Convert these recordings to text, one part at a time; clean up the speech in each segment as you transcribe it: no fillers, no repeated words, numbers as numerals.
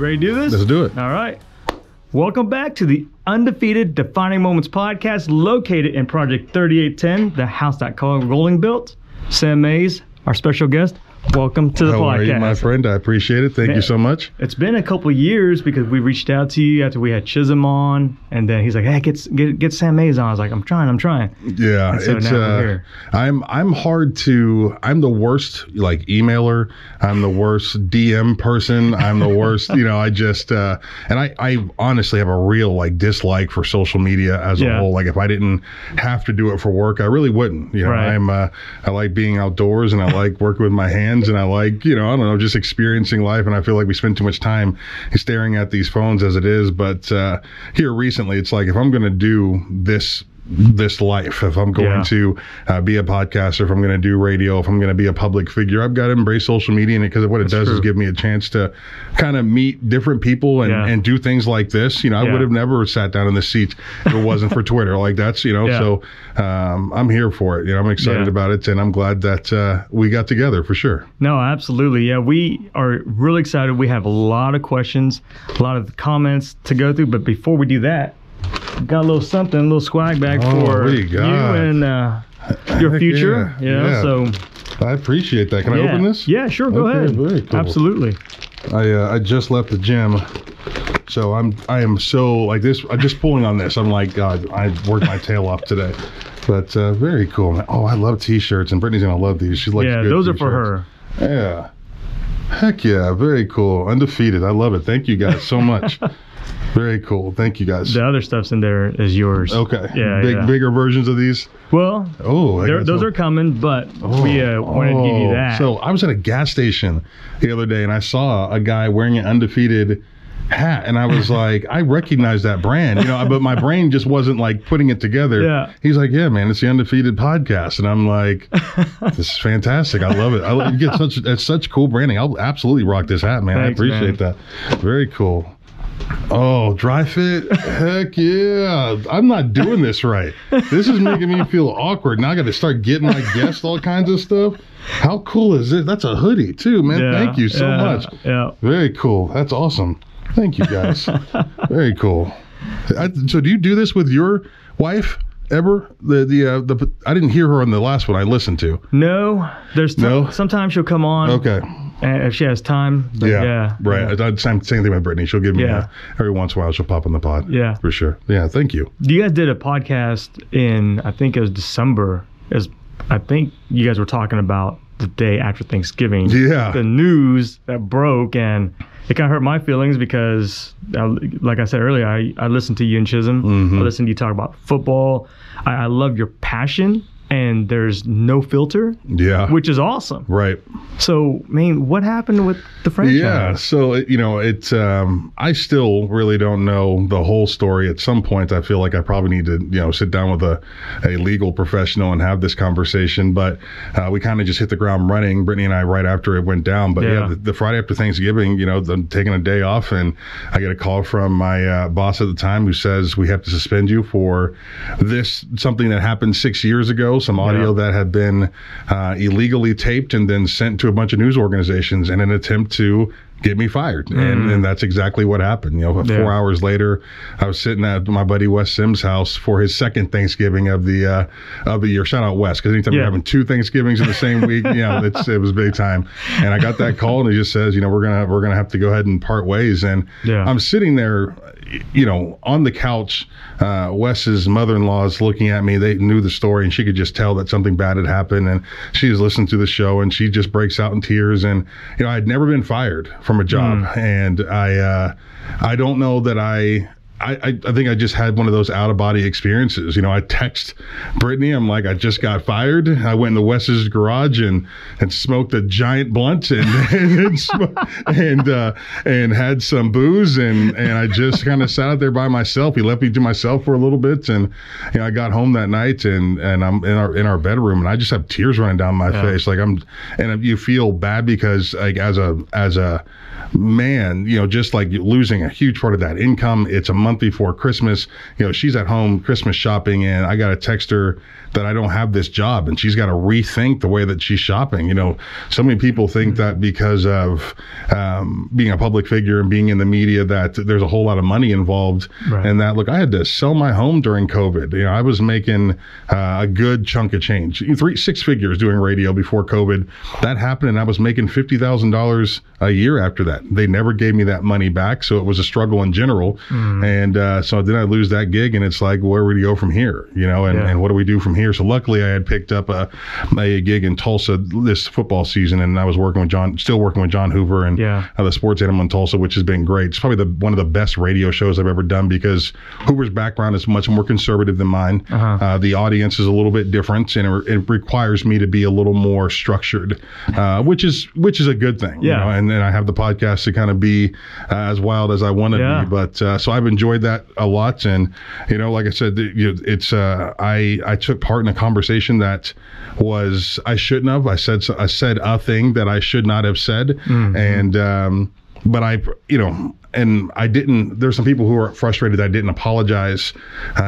ready to do this? Let's do it. All right. Welcome back to the Undefeated Defining Moments podcast, located in Project 3810, the house that Colin Rolling built. Sam Mays, our special guest. Welcome to the podcast. How are you, my friend? I appreciate it. Thank you so much. It's been a couple of years because we reached out to you after we had Chisholm on, and then he's like, "Hey, get Sam Mays on." I was like, "I'm trying." Yeah, and so it's now we're here. I'm hard to. I'm the worst emailer. I'm the worst DM person. I'm the worst. I just and I honestly have a real dislike for social media as a whole. Like if I didn't have to do it for work, I really wouldn't. Right. I like being outdoors and I like working with my hands. And I like, I don't know, just experiencing life. And I feel like we spend too much time staring at these phones as it is. But here recently, it's like if I'm going to do this life, if I'm going to be a podcaster, if I'm going to do radio, if I'm going to be a public figure, I've got to embrace social media, because what it does is give me a chance to kind of meet different people and do things like this. I would have never sat down in this seat if it wasn't for Twitter. So I'm here for it. I'm excited about it, and I'm glad that we got together for sure. No, absolutely. Yeah, we are really excited. We have a lot of questions, a lot of comments to go through, but before we do that, got a little swag bag for you and your future. Yeah. So I appreciate that. Can I open this? Yeah, sure. Go ahead. Very cool. Absolutely. I just left the gym, so I am so like this. I'm just pulling on this. I'm like, God, I worked my tail off today. But very cool. Oh, I love T-shirts, and Brittany's gonna love these. She likes good those T-shirts. are for her. Yeah. Heck yeah, very cool. Undefeated. I love it. Thank you guys so much. Very cool. Thank you guys. The other stuff's in there is yours. Okay. Yeah. Bigger versions of these? Well, those are coming, but we wanted to give you that. So I was at a gas station the other day, and I saw a guy wearing an Undefeated hat, and I was like, I recognize that brand, but my brain just wasn't putting it together. Yeah. He's like, yeah, man, it's the Undefeated podcast, and I'm like, this is fantastic. I love it. You get it's such cool branding. I'll absolutely rock this hat, man. Thanks, I appreciate that. Very cool. Oh, dry fit? Heck yeah. I'm not doing this right. This is making me feel awkward. Now I got to start getting my guests all kinds of stuff. How cool is this? That's a hoodie too, man. Yeah, Thank you so much. Yeah. Very cool. That's awesome. Thank you guys. Very cool. So do you do this with your wife ever? The I didn't hear her on the last one I listened to. No. Sometimes she'll come on. Okay. If she has time. Yeah. Right. Yeah. Same thing with Brittany. She'll give me every once in a while she'll pop on the pod. Yeah. For sure. Yeah. Thank you. You guys did a podcast in, I think it was December. I think you guys were talking about the day after Thanksgiving. Yeah. The news that broke, and it kind of hurt my feelings because, like I said earlier, I listened to you and Chisholm. Mm-hmm. I listened to you talk about football. I love your passion, and there's no filter. Yeah. Which is awesome. Right. So, what happened with the franchise? Yeah. So, it's, I still really don't know the whole story. At some point, I feel like I probably need to, sit down with a legal professional and have this conversation. But we kind of just hit the ground running, Brittany and I, right after it went down. But the Friday after Thanksgiving, I'm taking a day off, and I get a call from my boss at the time who says, we have to suspend you for something that happened 6 years ago, some audio that had been illegally taped and then sent to a bunch of news organizations in an attempt to get me fired. And that's exactly what happened. 4 hours later, I was sitting at my buddy Wes Sims' house for his second Thanksgiving of the year. Shout out Wes, because anytime you're having two Thanksgivings in the same week, it was big time. And I got that call, and it just says, we're gonna have to go ahead and part ways. And I'm sitting there, on the couch. Wes's mother-in-law is looking at me. They knew the story, and she could just tell that something bad had happened. And she was listening to the show, and she just breaks out in tears. And I'd never been fired from a job, and I don't know that I think I just had one of those out-of-body experiences. I text Brittany. I'm like, I just got fired. I went into Wes's garage and smoked a giant blunt and had some booze, and I just kind of sat out there by myself. He left me to myself for a little bit, and I got home that night, and I'm in our bedroom, and I just have tears running down my face. You feel bad because as a man, just losing a huge part of that income. It's a month before Christmas, she's at home Christmas shopping, and I got to text her that I don't have this job, and she's got to rethink the way that she's shopping. So many people think that because of being a public figure and being in the media that there's a whole lot of money involved. Right. And that, look, I had to sell my home during COVID. I was making a good chunk of change, 6 figures doing radio before COVID. That happened, and I was making $50,000 a year after that. They never gave me that money back, so it was a struggle in general. And so then I lose that gig, and it's like, where would we go from here? And what do we do from here? So luckily, I had picked up a gig in Tulsa this football season, and I was still working with John Hoover and the Sports Animal in Tulsa, which has been great. It's probably one of the best radio shows I've ever done, because Hoover's background is much more conservative than mine. The audience is a little bit different, and it requires me to be a little more structured, which is a good thing. And then I have the podcast to kind of be as wild as I want to be. But so I've enjoyed that a lot, and like I said, it's I took part in a conversation that was I shouldn't have. I said a thing that I should not have said, and but and I didn't. There's some people who are frustrated that I didn't apologize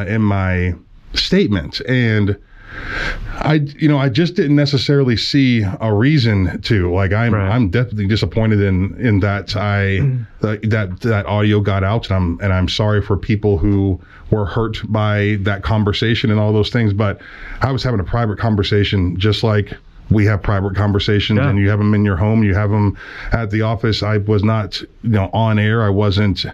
in my statement, and I just didn't necessarily see a reason to. Like, I'm definitely disappointed in that that audio got out, and I'm sorry for people who were hurt by that conversation and all those things. But I was having a private conversation, just like we have private conversations, and you have them in your home, you have them at the office. I was not, on air. I wasn't,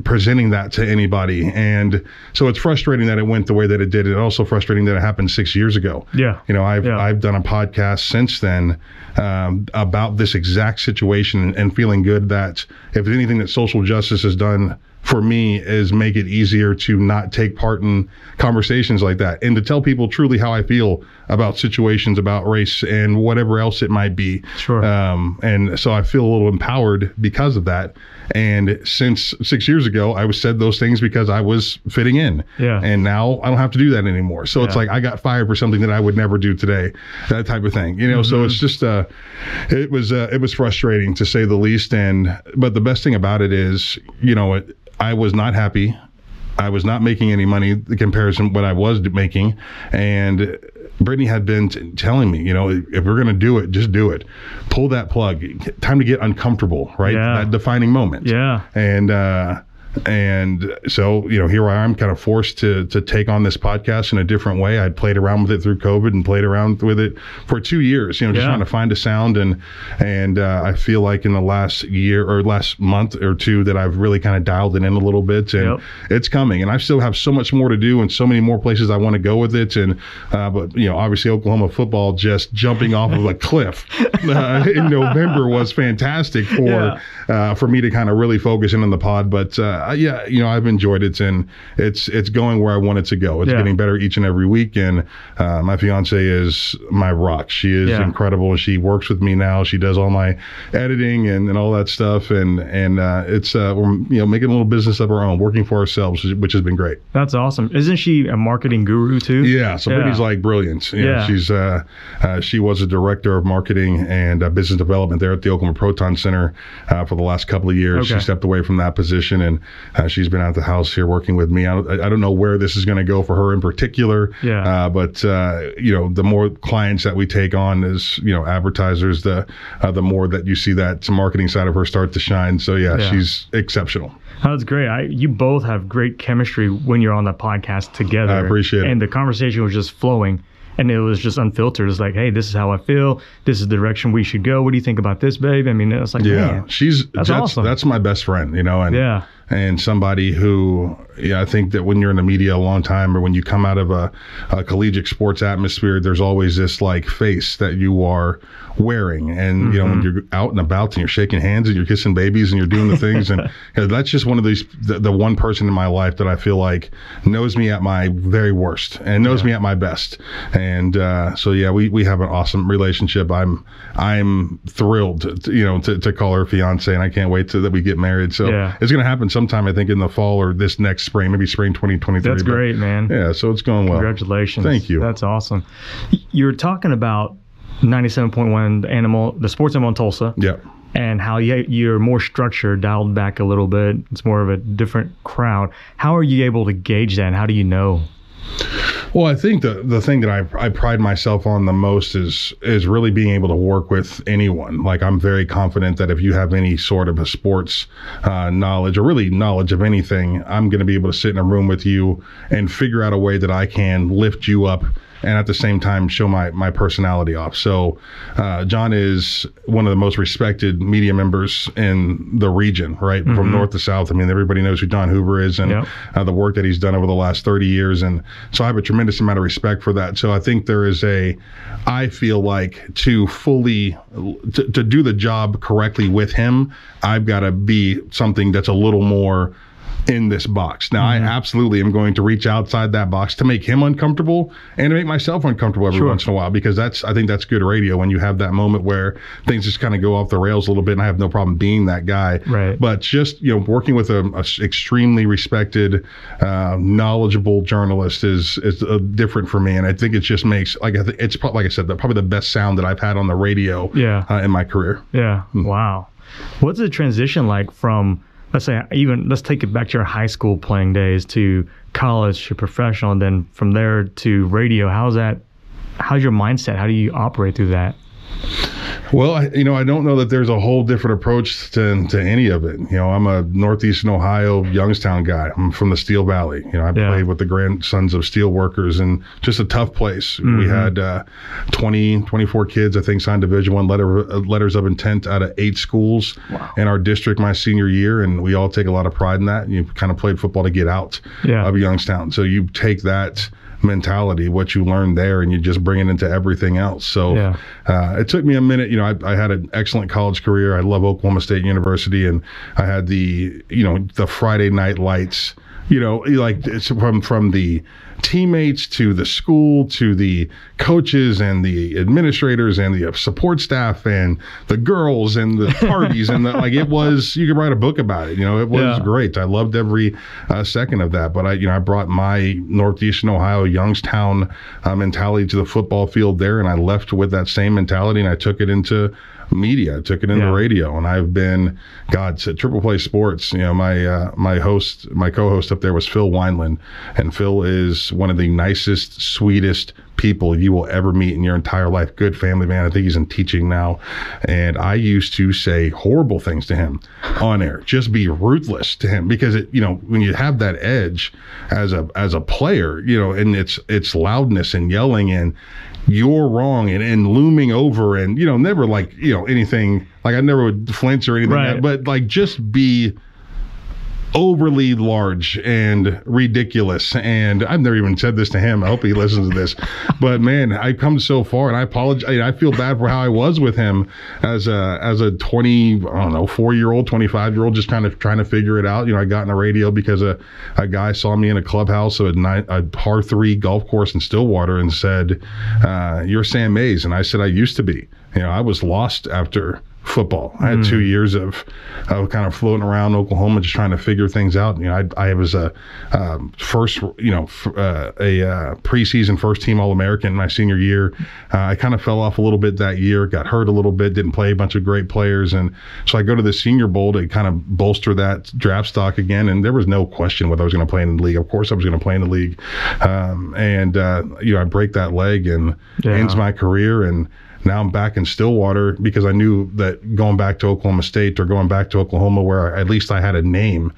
presenting that to anybody. And so it's frustrating that it went the way that it did. It's also frustrating that it happened 6 years ago. I've done a podcast since then about this exact situation, and feeling good that if anything that social justice has done for me is make it easier to not take part in conversations like that, and to tell people truly how I feel about situations, about race, and whatever else it might be. And so I feel a little empowered because of that. And since 6 years ago, I said those things because I was fitting in. And now I don't have to do that anymore. So it's like I got fired for something that I would never do today, that type of thing. So it's just it was frustrating, to say the least. But the best thing about it is, I was not happy. I was not making any money in comparison to what I was making. And Brittany had been telling me, if we're going to do it, just do it. Pull that plug. Time to get uncomfortable, right? That defining moment. And so, here I am, kind of forced to take on this podcast in a different way. I'd played around with it through COVID and played around with it for 2 years, just trying to find a sound. And I feel like in the last year or last month or two that I've really kind of dialed it in a little bit, and it's coming. And I still have so much more to do and so many more places I want to go with it. And but obviously Oklahoma football just jumping off of a cliff in November was fantastic for me to kind of really focus in on the pod. But I've enjoyed it, and it's going where I want it to go. It's getting better each and every week, and my fiance is my rock. She is incredible. She works with me now. She does all my editing and all that stuff, and it's we're making a little business of our own, working for ourselves, which has been great. That's awesome. Isn't she a marketing guru too? So Brittany's like brilliant. She's she was a director of marketing and business development there at the Oklahoma Proton Center for the last couple of years. She stepped away from that position, and she's been out the house here working with me. I don't know where this is going to go for her in particular, but the more clients that we take on as advertisers, the more that you see that marketing side of her start to shine. So she's exceptional. That's great. You both have great chemistry when you're on the podcast together. I appreciate it. And the conversation was just flowing. And it was just unfiltered. It's like, hey, this is how I feel. This is the direction we should go. What do you think about this, babe? I mean, it's like, man, that's awesome. That's my best friend, and somebody who, I think that when you're in the media a long time, or when you come out of a collegiate sports atmosphere, there's always this like face that you are wearing. And, when you're out and about and you're shaking hands and you're kissing babies and you're doing the things. And that's just one of these, the one person in my life that I feel like knows me at my very worst and knows me at my best. And so, we have an awesome relationship. I'm thrilled, to call her fiance, and I can't wait that we get married. So it's going to happen sometime, I think, in the fall or this next spring, maybe spring 2023. That's great, man. Yeah, so it's going well. Congratulations. Thank you. That's awesome. You were talking about 97.1 the Sports Animal in Tulsa. and how you're more structured, dialed back a little bit. It's more of a different crowd. How are you able to gauge that, and how do you know? Well, I think the thing that I pride myself on the most is really being able to work with anyone. Like, I'm very confident that if you have any sort of a sports knowledge, or really knowledge of anything, I'm going to be able to sit in a room with you and figure out a way that I can lift you up and at the same time show my personality off. So John is one of the most respected media members in the region, right? Mm-hmm. From north to south. I mean, everybody knows who John Hoover is, and the work that he's done over the last 30 years. And so I have a tremendous amount of respect for that. So I think there is I feel like to do the job correctly with him, I've got to be something that's a little more in this box. Now, I absolutely am going to reach outside that box to make him uncomfortable and to make myself uncomfortable every once in a while, because I think that's good radio when you have that moment where things just kind of go off the rails a little bit, and I have no problem being that guy. Right. But just, working with a extremely respected, knowledgeable journalist is different for me, and I think it just makes, like I said, probably the best sound that I've had on the radio in my career. Yeah. Wow. What's the transition like from, let's take it back to your high school playing days to college to professional, and then from there to radio? How's your mindset? How do you operate through that? Well, I don't know that there's a whole different approach to any of it. I'm a Northeastern Ohio, Youngstown guy. I'm from the Steel Valley. I played with the grandsons of steel workers, and just a tough place. Mm-hmm. We had 24 kids, I think, signed Division I letters of intent out of 8 schools in our district my senior year, and we all take a lot of pride in that. You kind of played football to get out of Youngstown. So you take that mentality, what you learned there, and you just bring it into everything else. So it took me a minute. I had an excellent college career. I love Oklahoma State University, and I had the Friday night lights, it's from the teammates to the school to the coaches and the administrators and the support staff and the girls and the parties and it was, you could write a book about it. It was great. I loved every second of that. But I brought my Northeastern Ohio, Youngstown mentality to the football field there, and I left with that same mentality, and I took it into media, took it into radio, and I've been, to Triple Play Sports. My co-host up there was Phil Wineland, and Phil is one of the nicest, sweetest people you will ever meet in your entire life. Good family man. I think he's in teaching now. And I used to say horrible things to him on air, just be ruthless to him, because when you have that edge as a player, and it's loudness and yelling and you're wrong and looming over, and never anything, I never would flinch or anything, but just be overly large and ridiculous. And I've never even said this to him. I hope he listens to this. But man, I've come so far, and I apologize. I feel bad for how I was with him as a 4-year-old, 25-year-old, just kind of trying to figure it out. I got in the radio because a guy saw me in a clubhouse of a par 3 golf course in Stillwater and said, "You're Sam Mays." And I said, "I used to be." I was lost after football. I had 2 years of kind of floating around Oklahoma, just trying to figure things out. I was a preseason first team All-American my senior year. I kind of fell off a little bit that year, got hurt a little bit, didn't play a bunch of great players. And so I go to the Senior Bowl to kind of bolster that draft stock again. And there was no question whether I was going to play in the league. Of course I was going to play in the league. I break that leg and ends my career. And now I'm back in Stillwater because I knew that going back to Oklahoma State or going back to Oklahoma, where at least I had a name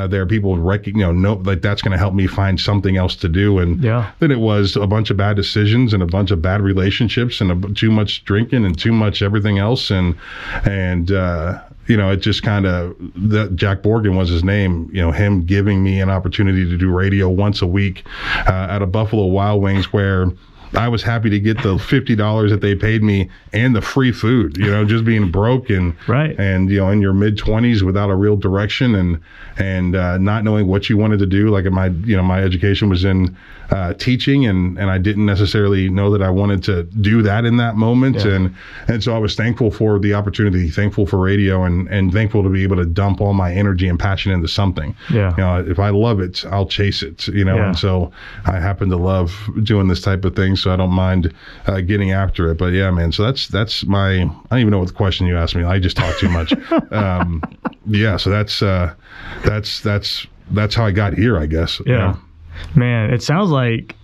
there, people would know that's going to help me find something else to do. And then it was a bunch of bad decisions and a bunch of bad relationships and too much drinking and too much everything else. And it just kind of, Jack Borgen was his name, him giving me an opportunity to do radio once a week at a Buffalo Wild Wings, where I was happy to get the $50 that they paid me and the free food, just being broke and in your mid-20s without a real direction and not knowing what you wanted to do. Like my education was in teaching, and I didn't necessarily know that I wanted to do that in that moment. And so I was thankful for the opportunity, thankful for radio, and thankful to be able to dump all my energy and passion into something. If I love it, I'll chase it, and so I happen to love doing this type of thing. so I don't mind getting after it. But yeah, man, so that's my, I don't even know what the question you asked me. I just talk too much. Yeah, so that's how I got here, I guess. Yeah. Man, it sounds like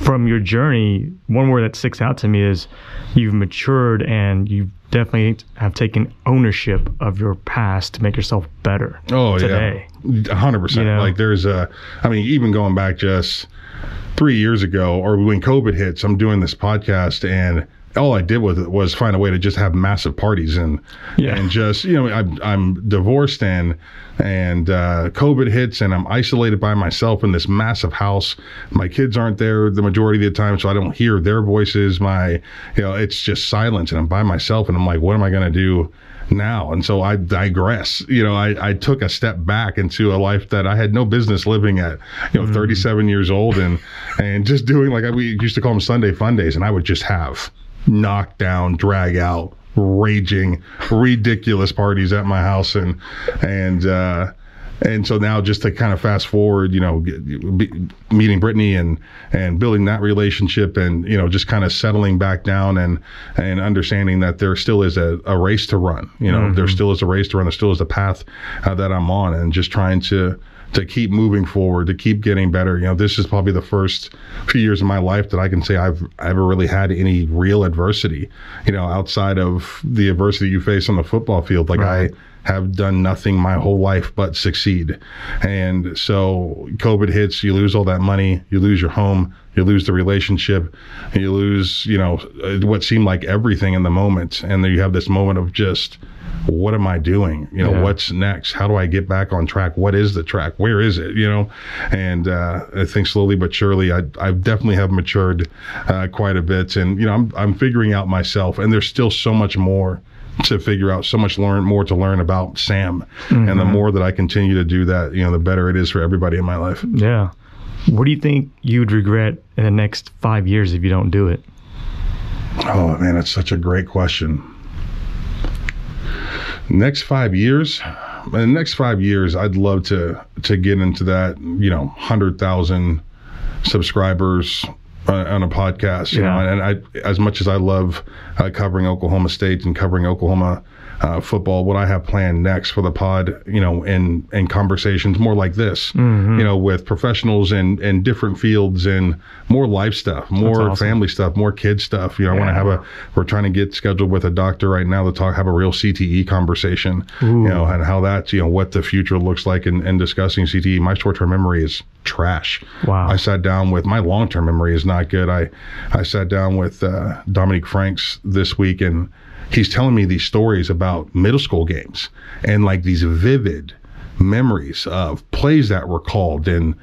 from your journey, one word that sticks out to me is you've matured and you definitely have taken ownership of your past to make yourself better today. Yeah, 100%. You know? Like there's even going back just 3 years ago, or when COVID hits, I'm doing this podcast and all I did with it was find a way to just have massive parties and just, I'm divorced and COVID hits and I'm isolated by myself in this massive house. My kids aren't there the majority of the time, so I don't hear their voices. It's just silence and I'm by myself and I'm like, what am I going to do now? And so I digress. I took a step back into a life that I had no business living at, 37 years old and just doing we used to call them Sunday fun days, and I would just have knock down, drag out, raging, ridiculous parties at my house, and so now just to kind of fast forward, meeting Brittany and building that relationship, and just kind of settling back down and understanding that there still is a race to run. There still is a race to run. There still is a path that I'm on, and just trying to keep moving forward, to keep getting better. This is probably the first few years of my life that I can say I've ever really had any real adversity, outside of the adversity you face on the football field. Right. I have done nothing my whole life but succeed. And so COVID hits, you lose all that money, you lose your home, you lose the relationship, you lose, what seemed like everything in the moment. And then you have this moment of just, what am I doing? What's next? How do I get back on track? What is the track? Where is it? And I think slowly but surely, I definitely have matured quite a bit. And, I'm figuring out myself, and there's still so much more to figure out, so much more to learn about Sam. And the more that I continue to do that, the better it is for everybody in my life. Yeah. What do you think you'd regret in the next 5 years if you don't do it? Oh, man, that's such a great question. Next 5 years, in the next 5 years, I'd love to get into that, 100,000 subscribers on a podcast, and I, as much as I love covering Oklahoma State and covering Oklahoma football, what I have planned next for the pod, in conversations more like this, with professionals in different fields and more life stuff, more family stuff, more kid stuff. I want to we're trying to get scheduled with a doctor right now to have a real CTE conversation, and how that, what the future looks like in discussing CTE. My short-term memory is trash. Wow. I sat down with, my long-term memory is not good. I sat down with Dominique Franks this week, and he's telling me these stories about middle school games and these vivid memories of plays that were called and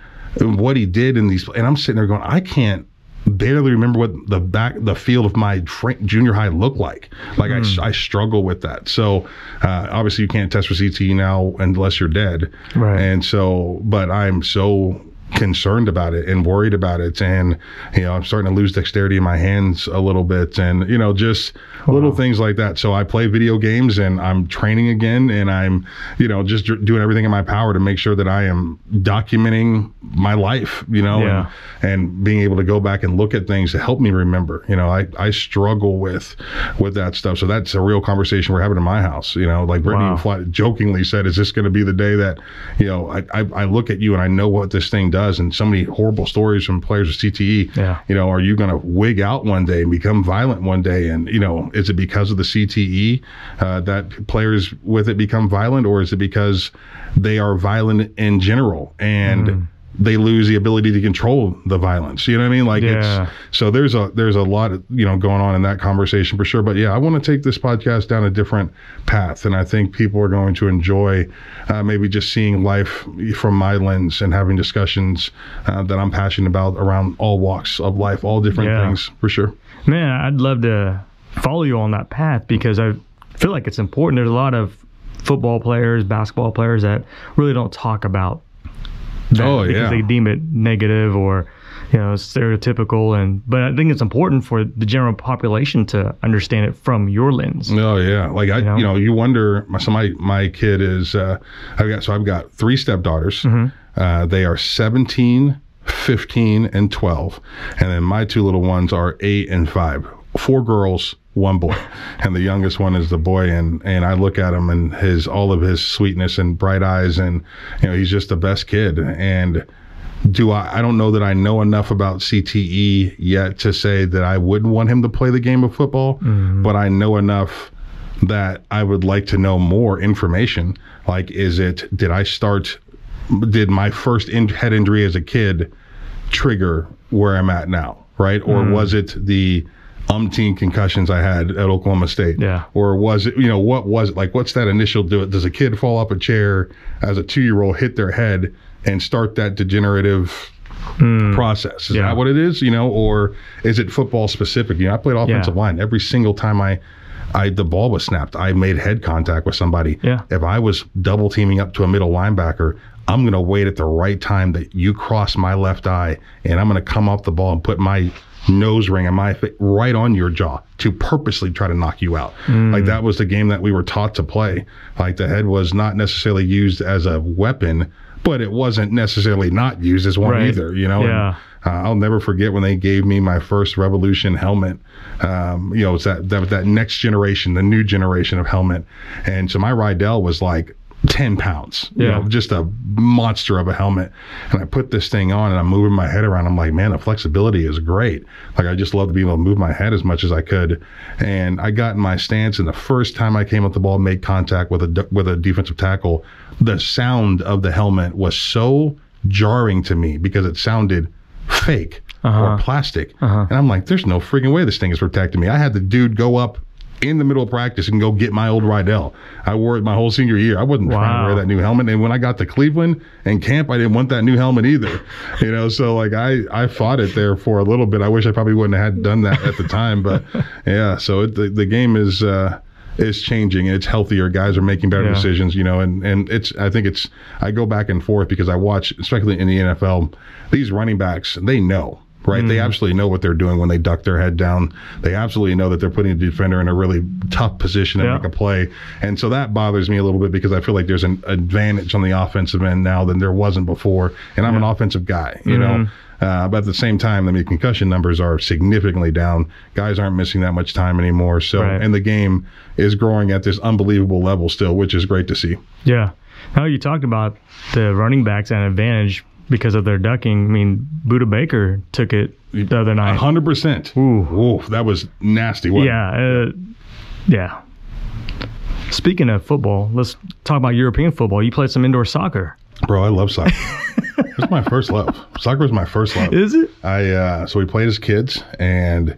what he did in these. And I'm sitting there going, I can't barely remember what the field of my junior high looked like. I struggle with that. So obviously you can't test for CTE now unless you're dead. Right. And so, but I'm so concerned about it and worried about it, and I'm starting to lose dexterity in my hands a little bit, and just little things like that. So I play video games and I'm training again, and I'm just doing everything in my power to make sure that I am documenting my life, and being able to go back and look at things to help me remember. I struggle with that stuff. So that's a real conversation we're having in my house. Brittany jokingly said, is this going to be the day that I look at you and I know what this thing does, and so many horrible stories from players with CTE. Are you going to wig out one day and become violent one day? And is it because of the CTE that players with it become violent, or is it because they are violent in general and they lose the ability to control the violence? You know what I mean? It's, so there's a lot of, going on in that conversation for sure. But yeah, I want to take this podcast down a different path, and I think people are going to enjoy maybe just seeing life from my lens and having discussions that I'm passionate about around all walks of life, all different things for sure. Man, I'd love to follow you on that path, because I feel like it's important. There's a lot of football players, basketball players that really don't talk about that because they deem it negative or stereotypical, but I think it's important for the general population to understand it from your lens. Oh yeah, you wonder. So my kid is I've got 3 stepdaughters. They are 17, 15, and 12. And then my two little ones are 8 and 5. 4 girls, 1 boy. And the youngest one is the boy. And I look at him and all of his sweetness and bright eyes. And, he's just the best kid. And I don't know that I know enough about CTE yet to say that I wouldn't want him to play the game of football, but I know enough that I would like to know more information. Like, did my first head injury as a kid trigger where I'm at now, right? Or was it the umpteen concussions I had at Oklahoma State? Yeah. Or was it, what was it? Like, what's that initial does a kid fall off a chair as a 2-year-old, hit their head and start that degenerative process? Is that what it is? Or is it football specific? I played offensive line. Every single time the ball was snapped, I made head contact with somebody. Yeah. If I was double teaming up to a middle linebacker, I'm going to wait at the right time that you cross my left eye, and I'm going to come off the ball and put my nose ring and my right on your jaw to purposely try to knock you out. Like, that was the game that we were taught to play. Like, the head was not necessarily used as a weapon, but it wasn't necessarily not used as one either, Yeah. And, I'll never forget when they gave me my first Revolution helmet. It's that next generation, the new generation of helmet. And so my Rydell was like 10 pounds, just a monster of a helmet. And I put this thing on and I'm moving my head around. I'm like, man, the flexibility is great. Like, I just love to be able to move my head as much as I could. And I got in my stance, and the first time I came up the ball, made contact with a defensive tackle, the sound of the helmet was so jarring to me because it sounded fake or plastic. And I'm like, there's no freaking way this thing is protecting me. I had the dude go up in the middle of practice and go get my old Rydell. I wore it my whole senior year. I wasn't trying to wear that new helmet. And when I got to Cleveland and camp, I didn't want that new helmet either. So like I fought it there for a little bit. I wish I probably wouldn't have done that at the time. But yeah, so the game is changing, and it's healthier. Guys are making better decisions, and I go back and forth because I watch, especially in the NFL, these running backs, they know. Right? They absolutely know what they're doing when they duck their head down. They absolutely know that they're putting the defender in a really tough position to make a play. And so that bothers me a little bit because I feel like there's an advantage on the offensive end now than there wasn't before. And I'm an offensive guy, but at the same time, concussion numbers are significantly down. Guys aren't missing that much time anymore. So, and the game is growing at this unbelievable level still, which is great to see. Yeah. Now, you talked about the running backs and advantage because of their ducking. Buda Baker took it the other night. 100%. Ooh, that was nasty. Yeah. Speaking of football, let's talk about European football. You played some indoor soccer. Bro, I love soccer. It's my first love. Soccer was my first love. Is it? So we played as kids, and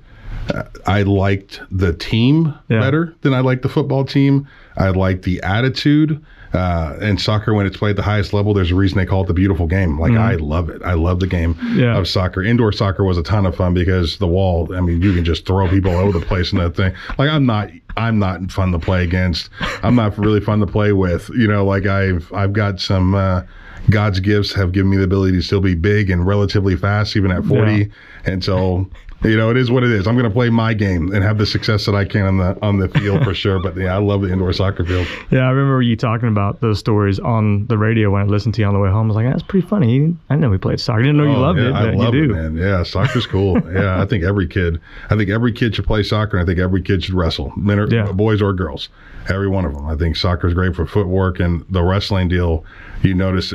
I liked the team better than I liked the football team. I liked the attitude. And soccer, when it's played at the highest level, there's a reason they call it the beautiful game. Like, I love it. I love the game of soccer. Indoor soccer was a ton of fun because the wall, you can just throw people over the place in that thing. Like, I'm not fun to play against. I'm not really fun to play with. I've got some God's gifts have given me the ability to still be big and relatively fast, even at 40. Yeah. And so, it is what it is. I'm going to play my game and have the success that I can on the field for sure. But I love the indoor soccer field. Yeah, I remember you talking about those stories on the radio when I listened to you on the way home. I was like, that's pretty funny. I didn't know we played soccer. I didn't know you loved it, but I love it, man. Yeah, soccer's cool. I think every kid should play soccer, and I think every kid should wrestle, boys or girls. Every one of them. I think soccer's great for footwork, and the wrestling deal, you notice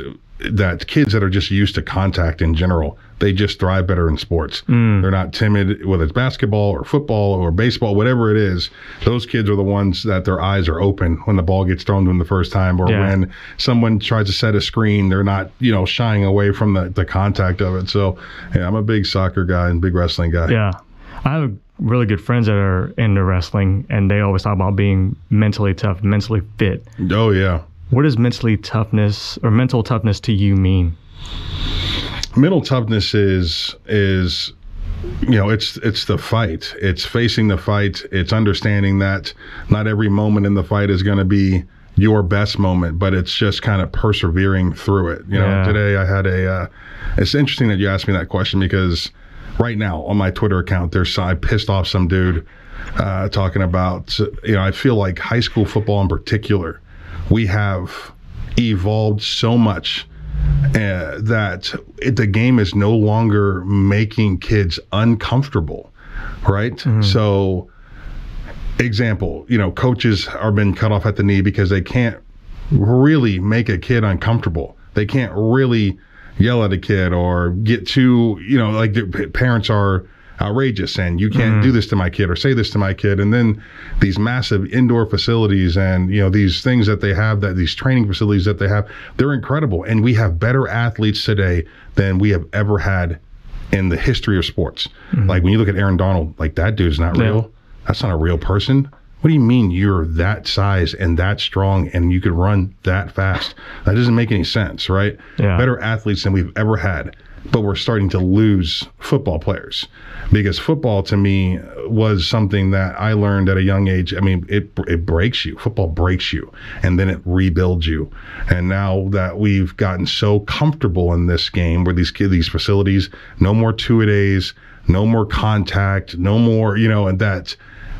that kids that are just used to contact in general, they just thrive better in sports. They're not timid, whether it's basketball or football or baseball, whatever it is. Those kids are the ones that their eyes are open when the ball gets thrown to them the first time, or when someone tries to set a screen, they're not, shying away from the contact of it. So, I'm a big soccer guy and big wrestling guy. Yeah. I have really good friends that are into wrestling, and they always talk about being mentally tough, mentally fit. Oh, yeah. What does mental toughness to you mean? Mental toughness is it's the fight. It's facing the fight. It's understanding that not every moment in the fight is going to be your best moment, but it's just kind of persevering through it. Today I had it's interesting that you asked me that question, because right now on my Twitter account, I pissed off some dude talking about, I feel like high school football in particular, we have evolved so much that the game is no longer making kids uncomfortable, right? So, example, coaches are being cut off at the knee because they can't really make a kid uncomfortable. They can't really yell at a kid or get too, like their parents are outrageous and you can't do this to my kid or say this to my kid. And then these massive indoor facilities and, these things that they have, that these training facilities that they have, they're incredible. And we have better athletes today than we have ever had in the history of sports. Like when you look at Aaron Donald, like that dude's not real. That's not a real person. What do you mean you're that size and that strong and you could run that fast? That doesn't make any sense, right? Yeah. Better athletes than we've ever had. But we're starting to lose football players because football to me was something that I learned at a young age. I mean, it breaks you. Football breaks you and then it rebuilds you. And now that we've gotten so comfortable in this game where these facilities, no more 2-a-days, no more contact, no more, and that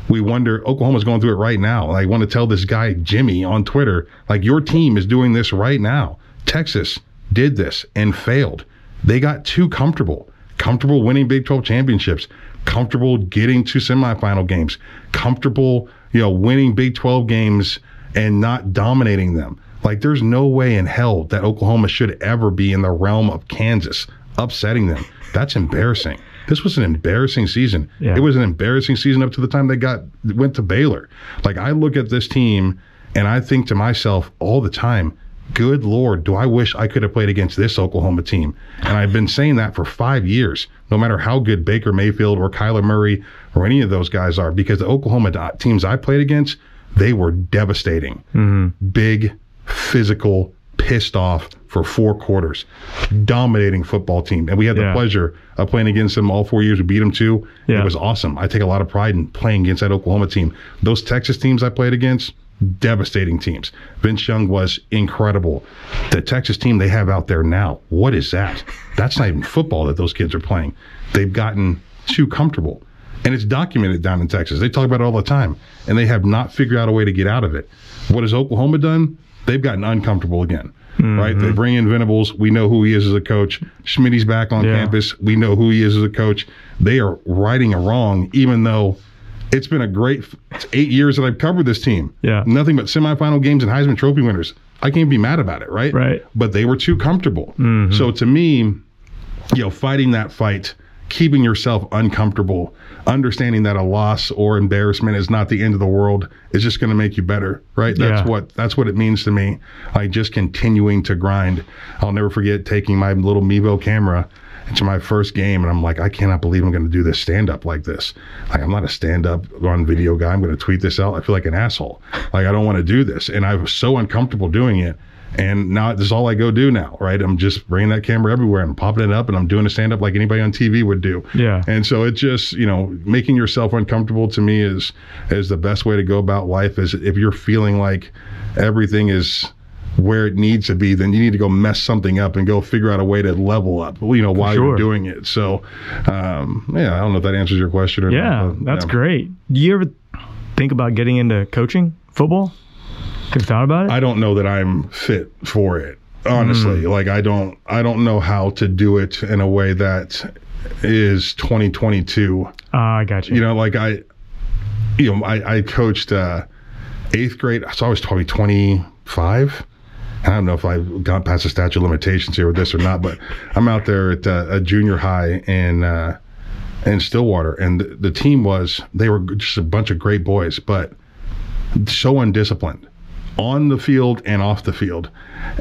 we wonder, Oklahoma's going through it right now. I want to tell this guy, Jimmy, on Twitter, like your team is doing this right now. Texas did this and failed. They got too comfortable winning Big 12 championships, comfortable getting to semifinal games, comfortable, winning Big 12 games and not dominating them. Like there's no way in hell that Oklahoma should ever be in the realm of Kansas, upsetting them. That's embarrassing. This was an embarrassing season. Yeah. It was an embarrassing season up to the time they went to Baylor. Like I look at this team and I think to myself all the time, good Lord, do I wish I could have played against this Oklahoma team? And I've been saying that for 5 years, no matter how good Baker Mayfield or Kyler Murray or any of those guys are, because the Oklahoma teams I played against, they were devastating. Big, physical, pissed off for 4 quarters, dominating football team. And we had the pleasure of playing against them all 4 years. We beat them too. It was awesome. I take a lot of pride in playing against that Oklahoma team. Those Texas teams I played against, devastating teams. Vince Young was incredible. The Texas team they have out there now, what is that? That's not even football that those kids are playing. They've gotten too comfortable. And it's documented down in Texas. They talk about it all the time. And they have not figured out a way to get out of it. What has Oklahoma done? They've gotten uncomfortable again. Right? They bring in Venables. We know who he is as a coach. Schmitty's back on campus. We know who he is as a coach. They are righting a wrong, even though it's been it's 8 years that I've covered this team. Yeah. Nothing but semifinal games and Heisman Trophy winners. I can't be mad about it, right? Right. But they were too comfortable. So to me, fighting that fight, keeping yourself uncomfortable, understanding that a loss or embarrassment is not the end of the world, is just going to make you better, right? That's what it means to me. Like just continuing to grind. I'll never forget taking my little Mevo camera to my first game, and I'm like, I cannot believe I'm going to do this stand-up like this. Like, I'm not a stand-up on video guy. I'm going to tweet this out. I feel like an asshole. Like, I don't want to do this. And I was so uncomfortable doing it. And now this is all I go do now, right? I'm just bringing that camera everywhere and popping it up, and I'm doing a stand-up like anybody on TV would do. Yeah. And so it just, making yourself uncomfortable to me is the best way to go about life. Is if you're feeling like everything is where it needs to be, then you need to go mess something up and go figure out a way to level up, while you're doing it. So, I don't know if that answers your question or not. Yeah, that's great. Do you ever think about getting into coaching football? Have you thought about it? I don't know that I'm fit for it, honestly. Like, I don't know how to do it in a way that is 2022. I got you. I coached 8th grade, so I was probably 25. I don't know if I got past the statute of limitations here with this or not, but I'm out there at a junior high in Stillwater, and the team they were just a bunch of great boys, but so undisciplined on the field and off the field.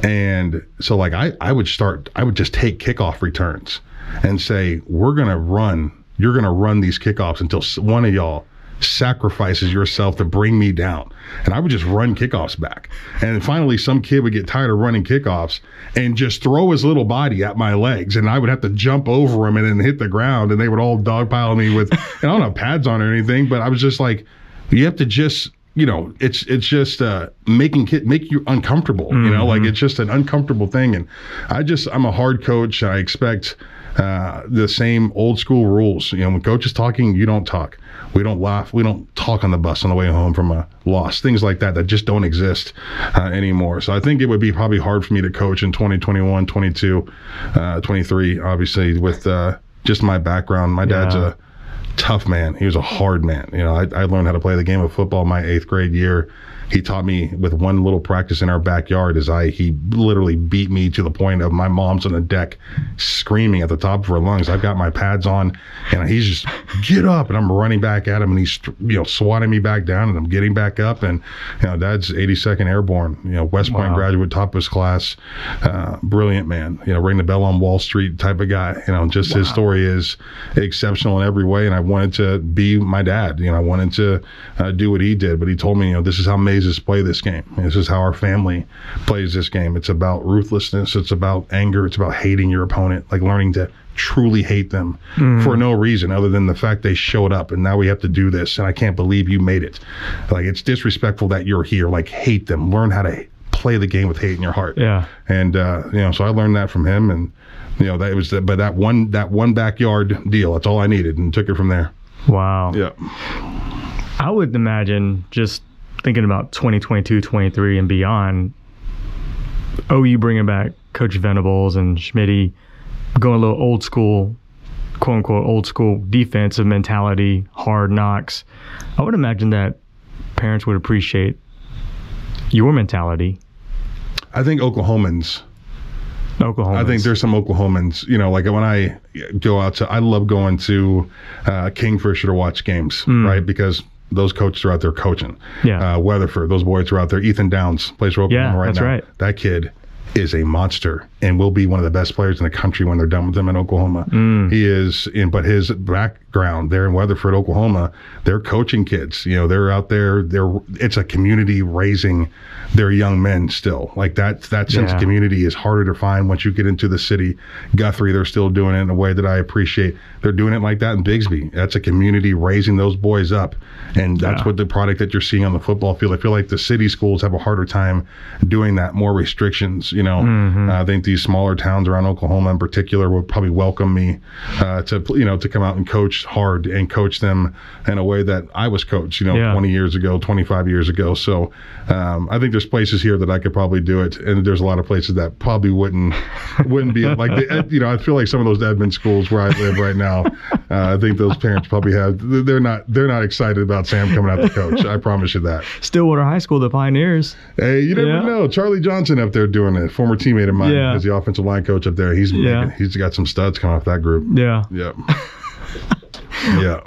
And so I would just take kickoff returns and say, you're going to run these kickoffs until one of y'all sacrifices yourself to bring me down. And I would just run kickoffs back. And finally some kid would get tired of running kickoffs and just throw his little body at my legs, and I would have to jump over him and then hit the ground, and they would all dogpile me with, and I don't have pads on or anything, but I was just like, you have to just, it's just make you uncomfortable, like it's just an uncomfortable thing. And I'm a hard coach. I expect the same old school rules. When coach is talking, you don't talk. We don't laugh. We don't talk on the bus on the way home from a loss. Things like that just don't exist anymore. So I think it would be probably hard for me to coach in 2021, 22, 23, obviously, with just my background. My dad's a tough man. He was a hard man. I learned how to play the game of football my 8th grade year. He taught me with one little practice in our backyard he literally beat me to the point of my mom's on the deck screaming at the top of her lungs. I've got my pads on and he's just, get up, and I'm running back at him and he's swatting me back down and I'm getting back up, and Dad's 82nd Airborne, West Point graduate, top of his class, brilliant man, ring the bell on Wall Street type of guy. His story is exceptional in every way, and I wanted to be my dad. I wanted to do what he did, but he told me, this is how Mazes play this game. This is how our family plays this game. It's about ruthlessness. It's about anger. It's about hating your opponent, like learning to truly hate them for no reason other than the fact they showed up and now we have to do this and I can't believe you made it. Like, it's disrespectful that you're here. Like, hate them. Learn how to play the game with hate in your heart. Yeah. And so I learned that from him, and that one backyard deal. That's all I needed, and took it from there. Wow. Yeah. I would imagine, just thinking about 2022, 23 and beyond, OU bringing back Coach Venables and Schmitty, going a little old school, quote unquote old school defensive mentality, hard knocks. I would imagine that parents would appreciate your mentality. I think Oklahomans. I think there's some Oklahomans, like when I go out I love going to Kingfisher to watch games, right? Because those coaches are out there coaching. Yeah. Weatherford, those boys are out there. Ethan Downs plays for Oklahoma right now. Right. That kid is a monster and will be one of the best players in the country when they're done with him in Oklahoma. He is, but his background there in Weatherford, Oklahoma, they're coaching kids. They're out there. It's a community raising their young men still. Like that sense of community is harder to find once you get into the city. Guthrie, they're still doing it in a way that I appreciate. They're doing it like that in Bigsby. That's a community raising those boys up. And that's what the product that you're seeing on the football field. I feel like the city schools have a harder time doing that, more restrictions. I think these smaller towns around Oklahoma in particular would probably welcome me to come out and coach hard and coach them in a way that I was coached, 20 years ago, 25 years ago. So I think there's places here that I could probably do it, and there's a lot of places that probably wouldn't be like I feel like some of those Edmond schools where I live right now. I think those parents probably they're not excited about Sam coming out to coach. I promise you that. Stillwater High School, the Pioneers. Hey, you never know. Charlie Johnson up there doing it, former teammate of mine, is the offensive line coach up there. He's got some studs coming off that group. Yeah. Yeah.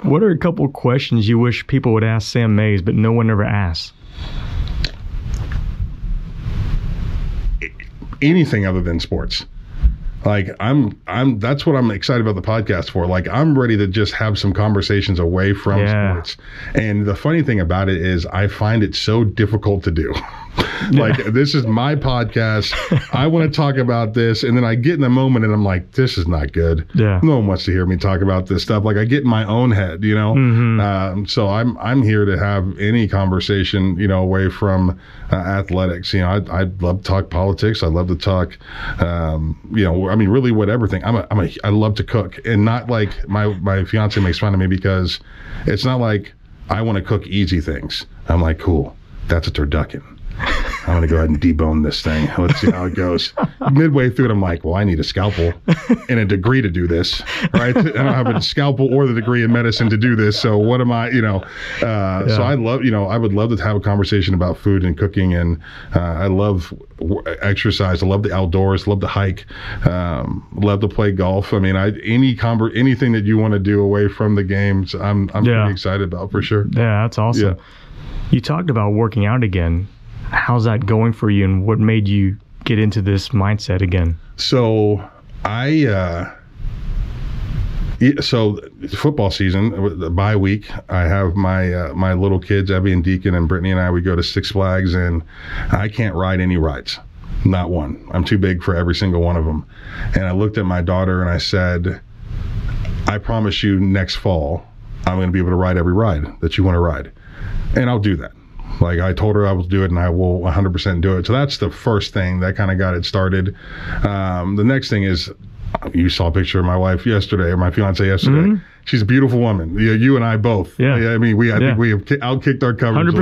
What are a couple of questions you wish people would ask Sam Mays, but no one ever asks? Anything other than sports. Like that's what I'm excited about the podcast for. Like, I'm ready to just have some conversations away from sports. And the funny thing about it is I find it so difficult to do. Like, this is my podcast. I want to talk about this. And then I get in the moment and I'm like, this is not good. Yeah. No one wants to hear me talk about this stuff. Like, I get in my own head, So I'm here to have any conversation, away from athletics. I love to talk politics. I love to talk, really whatever thing. I love to cook, and not like my fiance makes fun of me because it's not like I want to cook easy things. I'm like, cool, that's a turducken. I'm going to go ahead and debone this thing. Let's see how it goes. Midway through it, I'm like, well, I need a scalpel and a degree to do this, right? I don't have a scalpel or the degree in medicine to do this. So what am I, So I love, I would love to have a conversation about food and cooking. And I love exercise. I love the outdoors, love to hike, love to play golf. I mean, anything that you want to do away from the games, I'm pretty excited about, for sure. Yeah, that's awesome. Yeah. You talked about working out again. How's that going for you, and what made you get into this mindset again? So football season, the bye week, I have my little kids, Abby and Deacon and Brittany and I, we go to Six Flags, and I can't ride any rides. Not one. I'm too big for every single one of them. And I looked at my daughter and I said, I promise you next fall, I'm going to be able to ride every ride that you want to ride. And I'll do that. Like, I told her I will do it, and I will 100% do it. So that's the first thing that kind of got it started. The next thing is You saw a picture of my wife yesterday, or my fiance yesterday. Mm-hmm. She's a beautiful woman. You and I both. Yeah. I mean, I think we have outkicked our coverage 100%.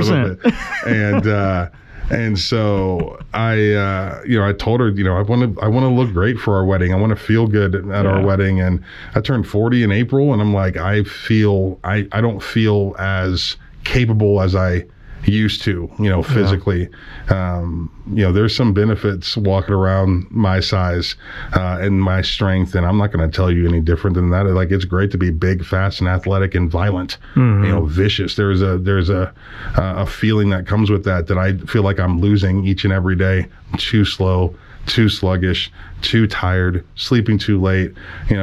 A little bit. And so I told her, I want to look great for our wedding. I want to feel good at our wedding. And I turned 40 in April, and I'm like, I don't feel as capable as I used to, physically. There's some benefits walking around my size and my strength, and I'm not going to tell you any different than that. Like, it's great to be big, fast, and athletic and violent, vicious. There's a feeling that comes with that I feel like I'm losing each and every day. I'm too slow, too sluggish, too tired, sleeping too late,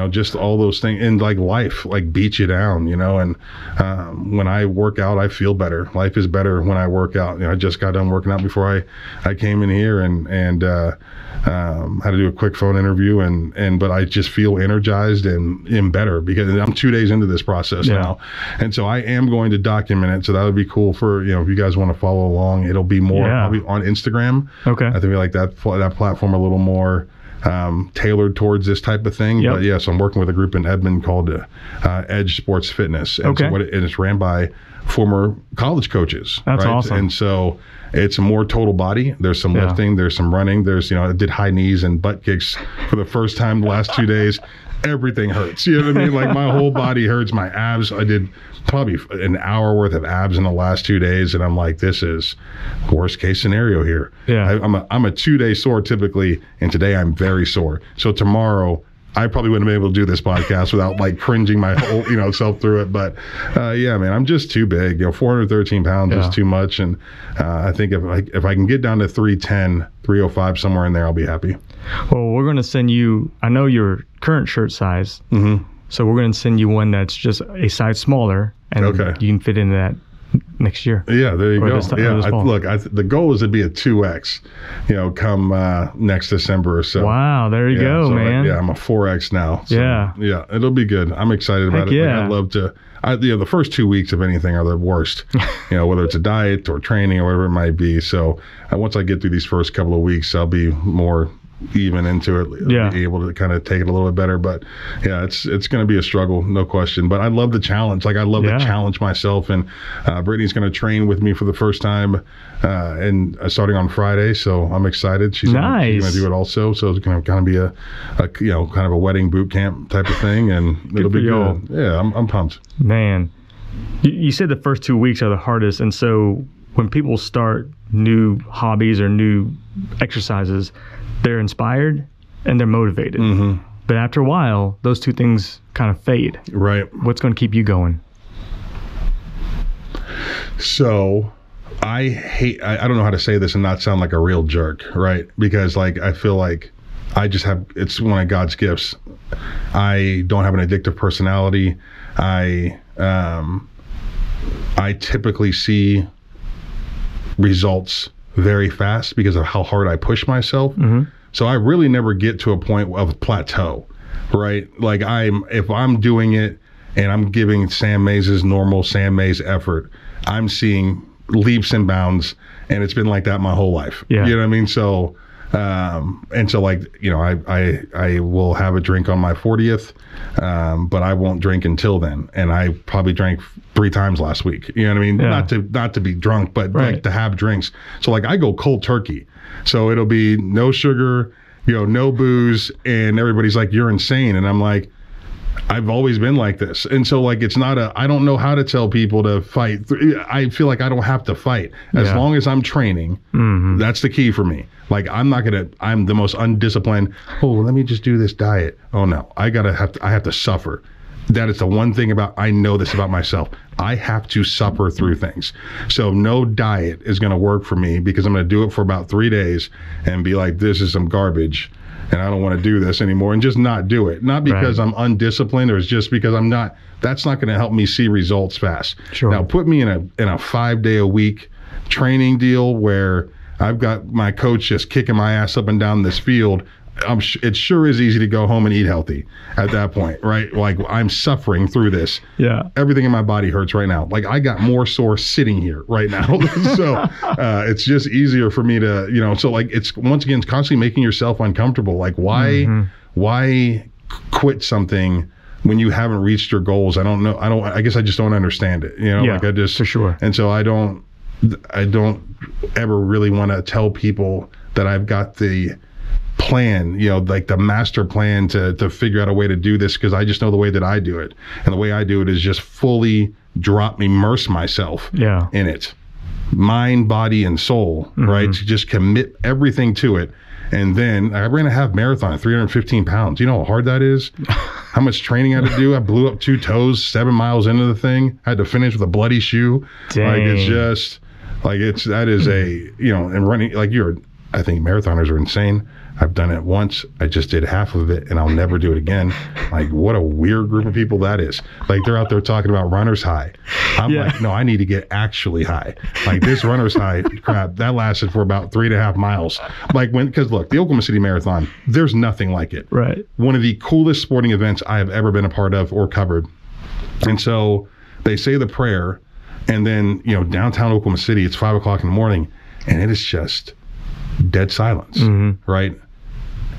just all those things. And like life, beats you down, and when I work out, I feel better. Life is better when I work out. I just got done working out before I came in here and had to do a quick phone interview, but I just feel energized and better because I'm 2 days into this process now. And so I am going to document it. So that would be cool for, if you guys want to follow along. It'll be more probably on Instagram. Okay. I think we like that platform a little more tailored towards this type of thing. But so I'm working with a group in Edmond called Edge Sports Fitness. And so it's ran by former college coaches. That's awesome. And so it's more total body. There's some lifting, there's some running, there's, I did high knees and butt kicks for the first time the last 2 days. Everything hurts. You know what I mean? Like, my whole body hurts. My abs, I did probably an hour worth of abs in the last 2 days, and I'm like, this is worst case scenario here. Yeah. I'm a 2 day sore typically, and today I'm very sore. So tomorrow I probably wouldn't have been able to do this podcast without cringing my whole self through it. But man, I'm just too big. 413 pounds is too much, and I think if I can get down to 310, 305 somewhere in there, I'll be happy. Well, we're going to send you. I know your current shirt size, so we're going to send you one that's just a size smaller, and you can fit into that next year. Yeah, there you go. The goal is to be a 2X, come next December or so. Wow, there you go, man. I'm a 4X now. So, yeah, it'll be good. I'm excited about it. Yeah. I'd love to. The first 2 weeks of anything are the worst, whether it's a diet or training or whatever it might be. So once I get through these first couple of weeks, I'll be more even into it, be able to kind of take it a little bit better. But it's going to be a struggle, no question. But I love the challenge. I love to challenge myself, and Brittany's going to train with me for the first time and starting on Friday, so I'm excited. She's going to do it also, so it's going to kind of be a kind of a wedding boot camp type of thing, and it'll be good. Yeah, I'm pumped. Man, you said the first 2 weeks are the hardest, and so when people start new hobbies or new exercises, they're inspired and they're motivated. But after a while, those two things kind of fade. Right. What's going to keep you going? So I don't know how to say this and not sound like a real jerk, right? Because I feel like it's one of God's gifts. I don't have an addictive personality. I typically see results very fast because of how hard I push myself. So I really never get to a point of plateau, right? If I'm doing it and I'm giving Sam Mays' normal Sam Mays effort, I'm seeing leaps and bounds, and it's been like that my whole life. Yeah. You know what I mean? So I will have a drink on my 40th, but I won't drink until then. And I probably drank 3 times last week. You know what I mean? Yeah. Not to be drunk, but to have drinks. So I go cold turkey. So it'll be no sugar, no booze, and everybody's like, you're insane. And I'm like, I've always been like this. And so it's not I don't know how to tell people to fight. I feel like I don't have to fight. As long as I'm training, that's the key for me. I'm the most undisciplined, let me just do this diet. Oh no, I have to suffer. That is the one thing I know this about myself. I have to suffer through things. So no diet is going to work for me because I'm going to do it for about 3 days and be like, this is some garbage and I don't want to do this anymore, and just not do it. Not because I'm undisciplined, or it's just because I'm not. That's not going to help me see results fast. Sure. Now put me in a 5-day-a-week training deal where I've got my coach just kicking my ass up and down this field. It sure is easy to go home and eat healthy at that point, right? I'm suffering through this. Yeah. Everything in my body hurts right now. I got more sore sitting here right now. So it's just easier for me to, so it's once again, it's constantly making yourself uncomfortable. Why quit something when you haven't reached your goals. I don't know. I guess I just don't understand it. You know, yeah, like I just, for sure. And so I don't ever really want to tell people that I've got the plan, you know, like the master plan to figure out a way to do this, because I just know the way that I do it. And the way I do it is just fully immerse myself in it. Mind, body, and soul, right? To just commit everything to it. And then I ran a half marathon, 315 pounds. You know how hard that is? How much training I had to do? I blew up 2 toes 7 miles into the thing. I had to finish with a bloody shoe. Dang. Like, it's just, like, that is a, you know, and running, like, I think marathoners are insane. I've done it once. I just did half of it, and I'll never do it again. Like, what a weird group of people that is. Like, they're out there talking about runner's high. I'm like, no, I need to get actually high. Like, this runner's high crap, that lasted for about 3.5 miles. Like, because look, the Oklahoma City Marathon, there's nothing like it. Right. One of the coolest sporting events I have ever been a part of or covered. And so they say the prayer, and then, you know, downtown Oklahoma City, it's 5 o'clock in the morning, and it is just dead silence, right?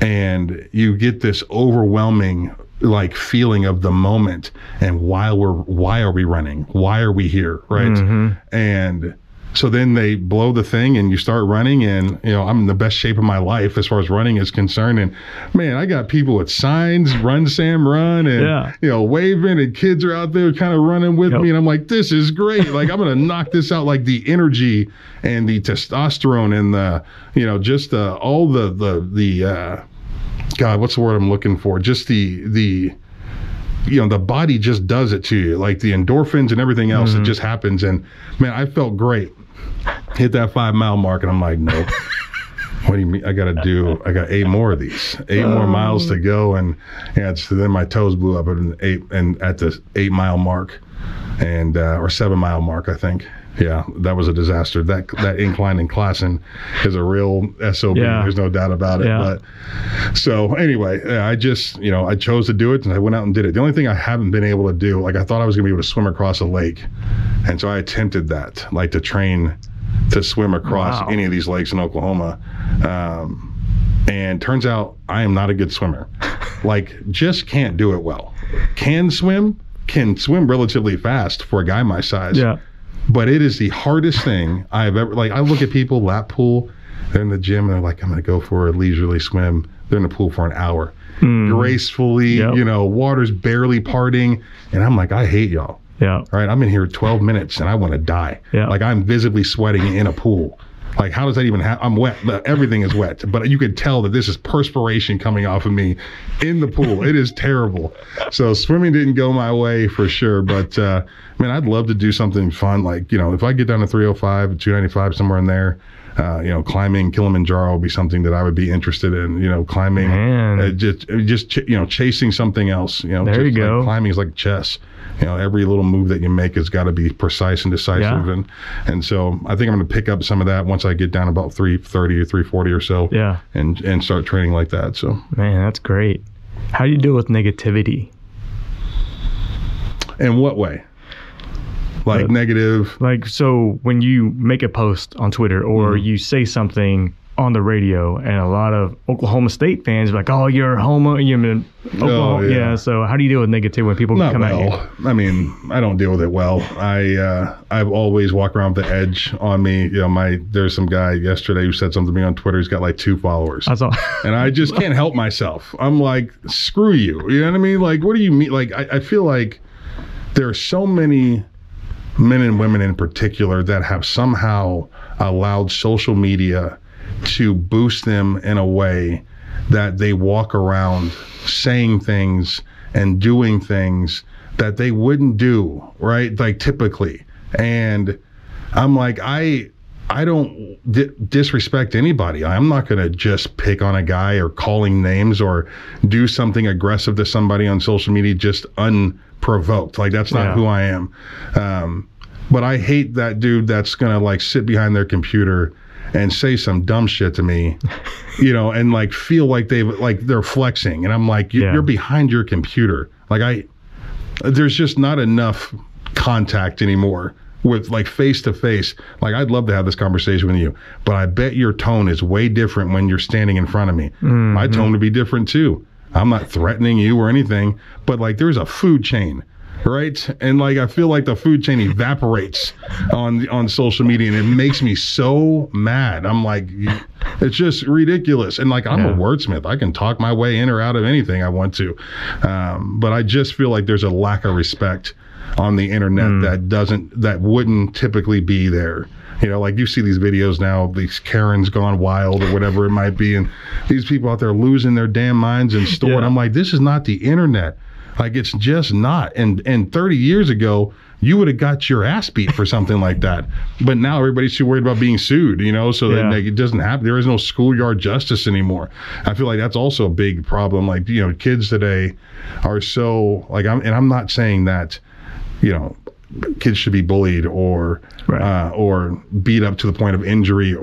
And you get this overwhelming like feeling of the moment, and why are we running? Why are we here, right? And so then they blow the thing and you start running, and you know, I'm in the best shape of my life as far as running is concerned. And man, I got people with signs, run Sam run, and you know, waving, and kids are out there kind of running with me, and I'm like, this is great. Like, I'm gonna knock this out. Like, the energy and the testosterone and the, you know, just all the God, what's the word I'm looking for? Just the you know, the body just does it to you, like the endorphins and everything else. It just happens. And man, I felt great. Hit that 5 mile mark, and I'm like, nope. What do you mean? I got 8 more of these, 8 more miles to go. And so then my toes blew up at the 8 mile mark, and or 7 mile mark, I think. Yeah, that was a disaster. That incline in Classen is a real SOB. Yeah. There's no doubt about it. Yeah. But so anyway, I just, you know, I chose to do it, and I went out and did it. The only thing I haven't been able to do, like, I thought I was going to be able to swim across a lake, and so I attempted that, like, to train to swim across any of these lakes in Oklahoma. And turns out I am not a good swimmer. Like, just can't do it well. Can swim relatively fast for a guy my size. Yeah. But it is the hardest thing I've ever, like, I look at people lap pool, they're in the gym, and they're like, I'm going to go for a leisurely swim. They're in the pool for an hour. Gracefully, you know, water's barely parting. And I'm like, I hate y'all. Yeah. All right. I'm in here 12 minutes and I want to die. Yeah. Like, I'm visibly sweating in a pool. Like, how does that even happen? I'm wet. Everything is wet. But you could tell that this is perspiration coming off of me in the pool. It is terrible. So swimming didn't go my way for sure. But, man, I'd love to do something fun. Like, you know, if I get down to 305, 295, somewhere in there, you know, climbing Kilimanjaro would be something that I would be interested in. You know, climbing, just you know, chasing something else. You know, there you go. Like, climbing is like chess. You know, every little move that you make has got to be precise and decisive. Yeah. And so I think I'm going to pick up some of that once I get down about 330 or 340 or so. Yeah. And start training like that. So, man, that's great. How do you deal with negativity? In what way? Like negative? Like, so when you make a post on Twitter or you say something on the radio, and a lot of Oklahoma State fans are like, oh, you're homo, you're in Oklahoma. Oh, yeah. So how do you deal with negativity when people come at you? I mean, I don't deal with it well. I've always walked around with the edge on me. You know, there's some guy yesterday who said something to me on Twitter. He's got like 2 followers. That's all. And I just can't help myself. I'm like, screw you. You know what I mean? Like, what do you mean? Like, I feel like there are so many men and women in particular that have somehow allowed social media to boost them in a way that they walk around saying things and doing things that they wouldn't do, right? Like, typically. And I'm like, I don't disrespect anybody. I'm not going to just pick on a guy or calling names or do something aggressive to somebody on social media just unprovoked. Like, that's not who I am. But I hate that dude that's going to, like, sit behind their computer and say some dumb shit to me, you know, and like feel like they're flexing. And I'm like, you're behind your computer. Like, there's just not enough contact anymore with, like, face to face. Like, I'd love to have this conversation with you, but I bet your tone is way different when you're standing in front of me. My tone would be different too. I'm not threatening you or anything, but like there's a food chain, right? And like I feel like the food chain evaporates on social media, and it makes me so mad. I'm like, it's just ridiculous. And like I'm a wordsmith. I can talk my way in or out of anything I want to. But I just feel like there's a lack of respect on the internet that wouldn't typically be there. You know, like you see these videos now, these Karens gone wild or whatever it might be, and these people out there losing their damn minds in store. And I'm like, this is not the internet. Like, it's just not. And 30 years ago, you would have got your ass beat for something like that. But now everybody's too worried about being sued, you know, so that like, it doesn't happen. There is no schoolyard justice anymore. I feel like that's also a big problem. Like, you know, kids today are so, like, I'm not saying that, you know, kids should be bullied or beat up to the point of injury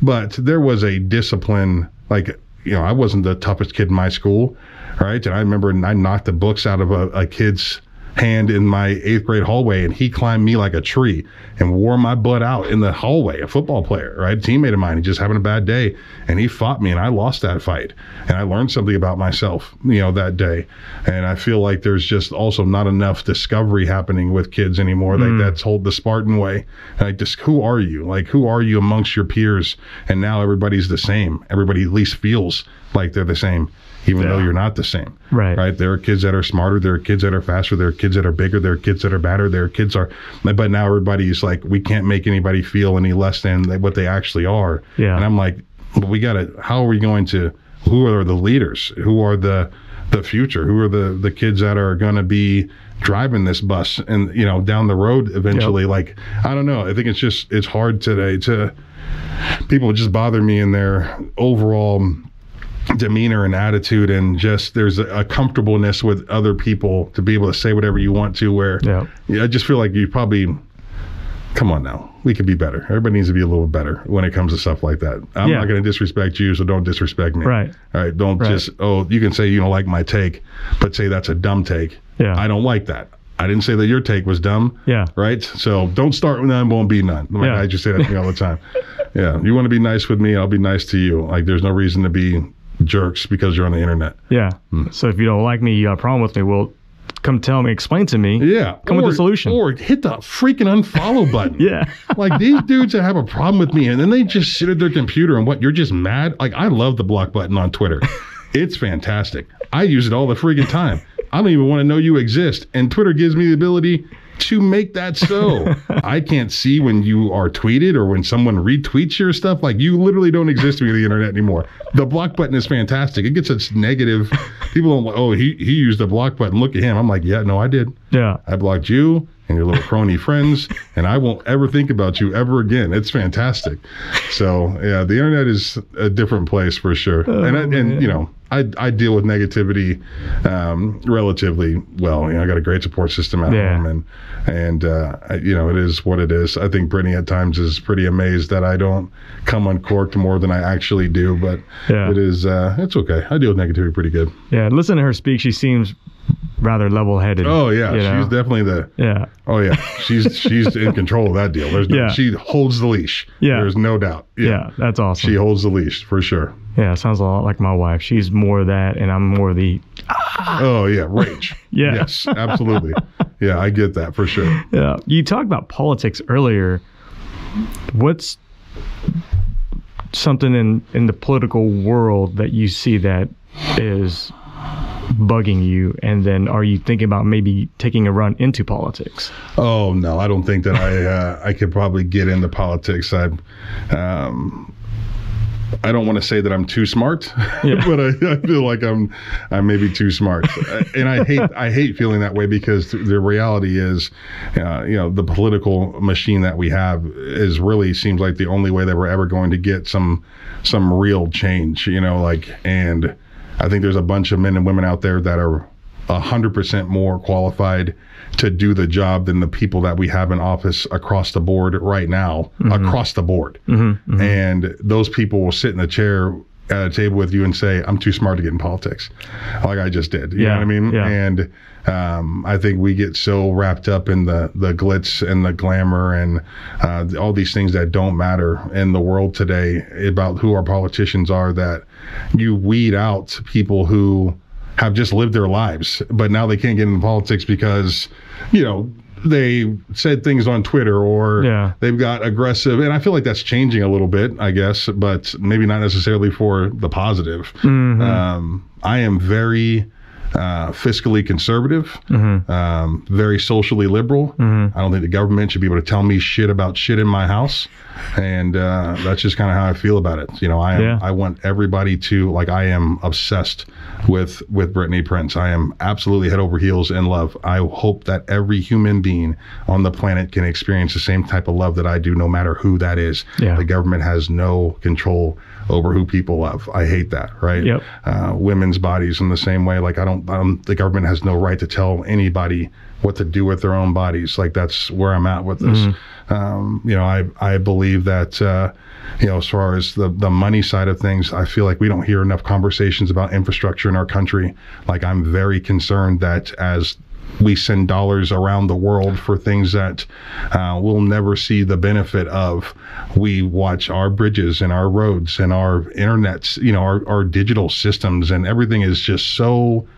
but there was a discipline. Like, you know, I wasn't the toughest kid in my school, right? And I remember I knocked the books out of a kid's hand in my 8th grade hallway, and he climbed me like a tree and wore my butt out in the hallway. A football player, right? A teammate of mine, he just having a bad day, and he fought me, and I lost that fight, and I learned something about myself, you know, that day. And I feel like there's just also not enough discovery happening with kids anymore. Like that's the Spartan way. Like, just who are you? Like, who are you amongst your peers? And now everybody's the same. Everybody at least feels like they're the same, even though you're not the same. Right. There are kids that are smarter. There are kids that are faster. There are kids that are bigger. There are kids that are badder. There are kids but now everybody's like, we can't make anybody feel any less than what they actually are. Yeah. And I'm like, how are we going to, who are the leaders? Who are the future? Who are the kids that are going to be driving this bus and, you know, down the road eventually? Like, I don't know. I think it's hard today people just bother me in their overall demeanor and attitude, and just there's a comfortableness with other people to be able to say whatever you want to, where I just feel like you probably, come on now, we could be better. Everybody needs to be a little bit better when it comes to stuff like that. I'm not going to disrespect you, so don't disrespect me. All right, don't just, you can say you don't like my take, but say that's a dumb take. I don't like that. I didn't say that your take was dumb. Right? So don't start with none, won't be none. Like I just say that to me all the time. You want to be nice with me, I'll be nice to you. Like, there's no reason to be jerks because you're on the internet. So if you don't like me, you got a problem with me, well, come tell me, explain to me. Come with a solution. Or hit the freaking unfollow button. Like, these dudes that have a problem with me, and then they just sit at their computer and you're just mad. Like, I love the block button on Twitter. It's fantastic. I use it all the freaking time. I don't even want to know you exist. And Twitter gives me the ability to make that so. I can't see when you are tweeted or when someone retweets your stuff. Like, you literally don't exist to me on the internet anymore. The block button is fantastic. It gets us negative. People don't like, oh, he used the block button. Look at him. I'm like, yeah, no, I did. I blocked you and your little crony friends, and I won't ever think about you ever again. It's fantastic. So, yeah, the internet is a different place for sure. And you know, I deal with negativity relatively well. You know, I got a great support system at home, and you know, it is what it is. I think Brittany at times is pretty amazed that I don't come uncorked more than I actually do, but it is it's okay. I deal with negativity pretty good. Listen to her speak. She seems rather level-headed. Oh yeah, she's definitely oh yeah, she's in control of that deal. There's she holds the leash. There's no doubt. That's awesome. She holds the leash for sure. Sounds a lot like my wife. She's more of that, and I'm more the oh yeah, rage. Yes, absolutely. I get that for sure. You talked about politics earlier. What's something in the political world that you see that is bugging you, and then are you thinking about maybe taking a run into politics? Oh no, I don't think that I could probably get into politics. I don't want to say that I'm too smart, but I feel like I'm maybe too smart, and I hate feeling that way, because the reality is, you know, the political machine that we have really seems like the only way that we're ever going to get some real change. You know, like, and I think there's a bunch of men and women out there that are 100% more qualified to do the job than the people that we have in office across the board right now, across the board. And those people will sit in the chair at a table with you and say, I'm too smart to get in politics, like I just did. You know what I mean? Yeah. And I think we get so wrapped up in the glitz and the glamour and all these things that don't matter in the world today about who our politicians are, that you weed out people who have just lived their lives, but now they can't get into politics because, they said things on Twitter or they've got aggressive. And I feel like that's changing a little bit, I guess, but maybe not necessarily for the positive. I am very fiscally conservative, very socially liberal. I don't think the government should be able to tell me shit about shit in my house. And that's just kind of how I feel about it. I want everybody to, like, I am obsessed with Brittany Prince. I am absolutely head over heels in love. I hope that every human being on the planet can experience the same type of love that I do, no matter who that is. The government has no control over who people love. I hate that, right? Women's bodies in the same way. Like, the government has no right to tell anybody what to do with their own bodies. Like, that's where I'm at with this. I believe that, as far as the money side of things, I feel like we don't hear enough conversations about infrastructure in our country. Like, I'm very concerned that as we send dollars around the world for things that we'll never see the benefit of, we watch our bridges and our roads and our internets, our digital systems, and everything is just so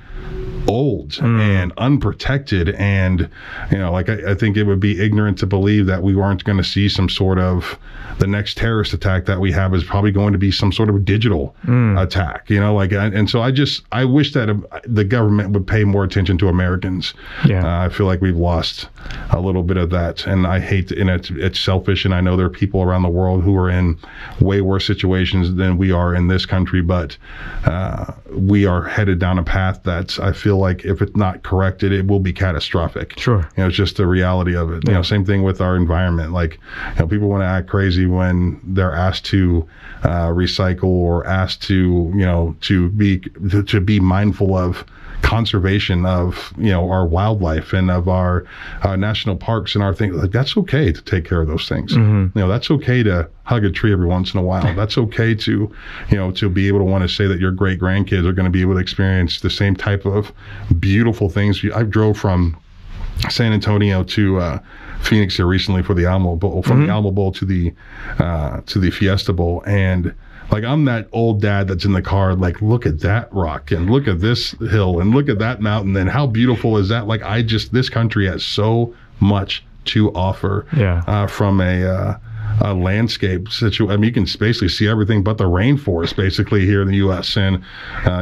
old and unprotected. And I think it would be ignorant to believe that we weren't going to see some sort of, the next terrorist attack that we have is probably going to be some sort of digital attack, and so I wish that the government would pay more attention to Americans. I feel like we've lost a little bit of that, and I hate, and it's selfish, and I know there are people around the world who are in way worse situations than we are in this country, but we are headed down a path that I feel like if it's not corrected, it will be catastrophic. It's just the reality of it. Same thing with our environment. Like, people want to act crazy when they're asked to recycle or asked to to be mindful of conservation of our wildlife and of our national parks and our things. Like, that's okay to take care of those things. That's okay to hug a tree every once in a while. That's okay to to be able to want to say that your great grandkids are going to be able to experience the same type of beautiful things. I drove from San Antonio to Phoenix here recently for the Alamo Bowl, from the Alamo Bowl to the Fiesta Bowl, and like, I'm that old dad that's in the car, like, look at that rock and look at this hill and look at that mountain and how beautiful is that? Like, this country has so much to offer from a landscape situation. I mean, you can basically see everything but the rainforest basically here in the U.S. And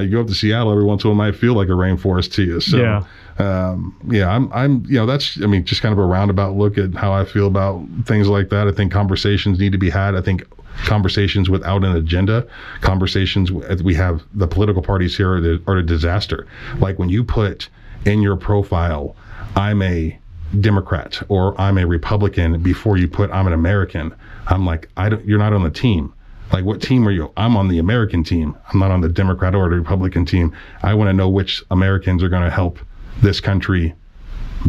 you go up to Seattle, every once in a while it might feel like a rainforest to you. So I'm that's, just kind of a roundabout look at how I feel about things like that. I think conversations need to be had. I think conversations without an agenda, conversations we have, the political parties here are a disaster. Like, when you put in your profile, I'm a Democrat or I'm a Republican, before you put I'm an American, I'm like, you're not on the team. Like, what team are you? I'm on the American team. I'm not on the Democrat or the Republican team. I want to know which Americans are going to help this country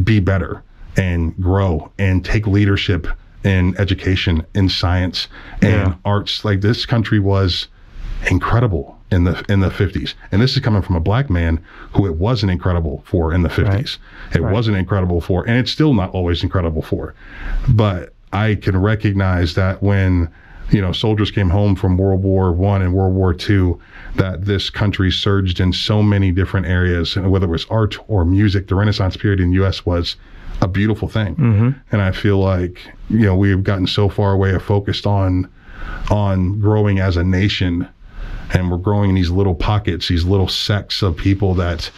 be better and grow and take leadership in education, in science, and arts. Like, this country was incredible in the 50s, and this is coming from a black man who it wasn't incredible for in the 50s. It wasn't incredible for, and it's still not always incredible for. But I can recognize that when soldiers came home from World War I and World War II, that this country surged in so many different areas, and whether it was art or music, the Renaissance period in the U.S. was a beautiful thing. And I feel like we've gotten so far away and focused on growing as a nation, and we're growing in these little pockets, these little sects of people, that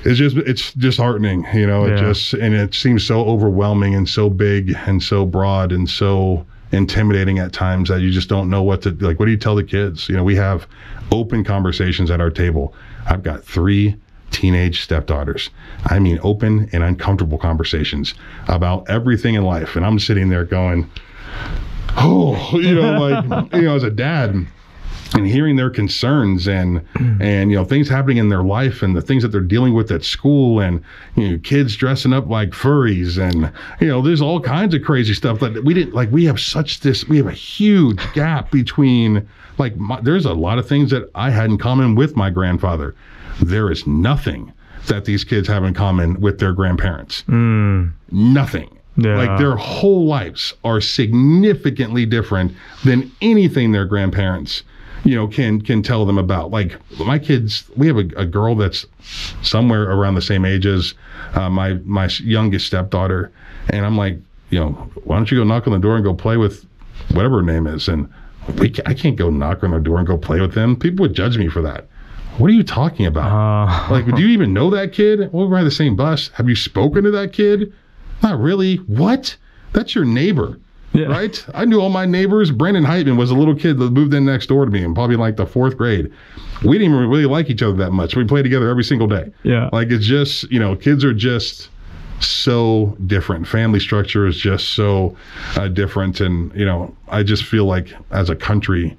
it's disheartening. It seems so overwhelming and so big and so broad and so intimidating at times that you just don't know what to, like, what do you tell the kids? We have open conversations at our table. I've got 3 teenage stepdaughters. I mean, open and uncomfortable conversations about everything in life. And I'm sitting there going, as a dad, and hearing their concerns and things happening in their life and the things that they're dealing with at school, and kids dressing up like furries, and there's all kinds of crazy stuff that we have a huge gap between there's a lot of things that I had in common with my grandfather. There is nothing that these kids have in common with their grandparents. Nothing. Yeah. Their whole lives are significantly different than anything their grandparents can tell them about. My kids, we have a girl that's somewhere around the same age as my youngest stepdaughter, and I'm like, why don't you go knock on the door and go play with whatever her name is? And I can't go knock on the door and go play with them. People would judge me for that. What are you talking about? Do you even know that kid? We'll ride the same bus. Have you spoken to that kid? Not really. What? That's your neighbor. Yeah. Right? I knew all my neighbors. Brandon Heitman was a little kid that moved in next door to me, and probably the 4th grade. We didn't even really like each other that much. We played together every single day. Yeah. It's just, kids are just so different. Family structure is just so different. And, I just feel like as a country,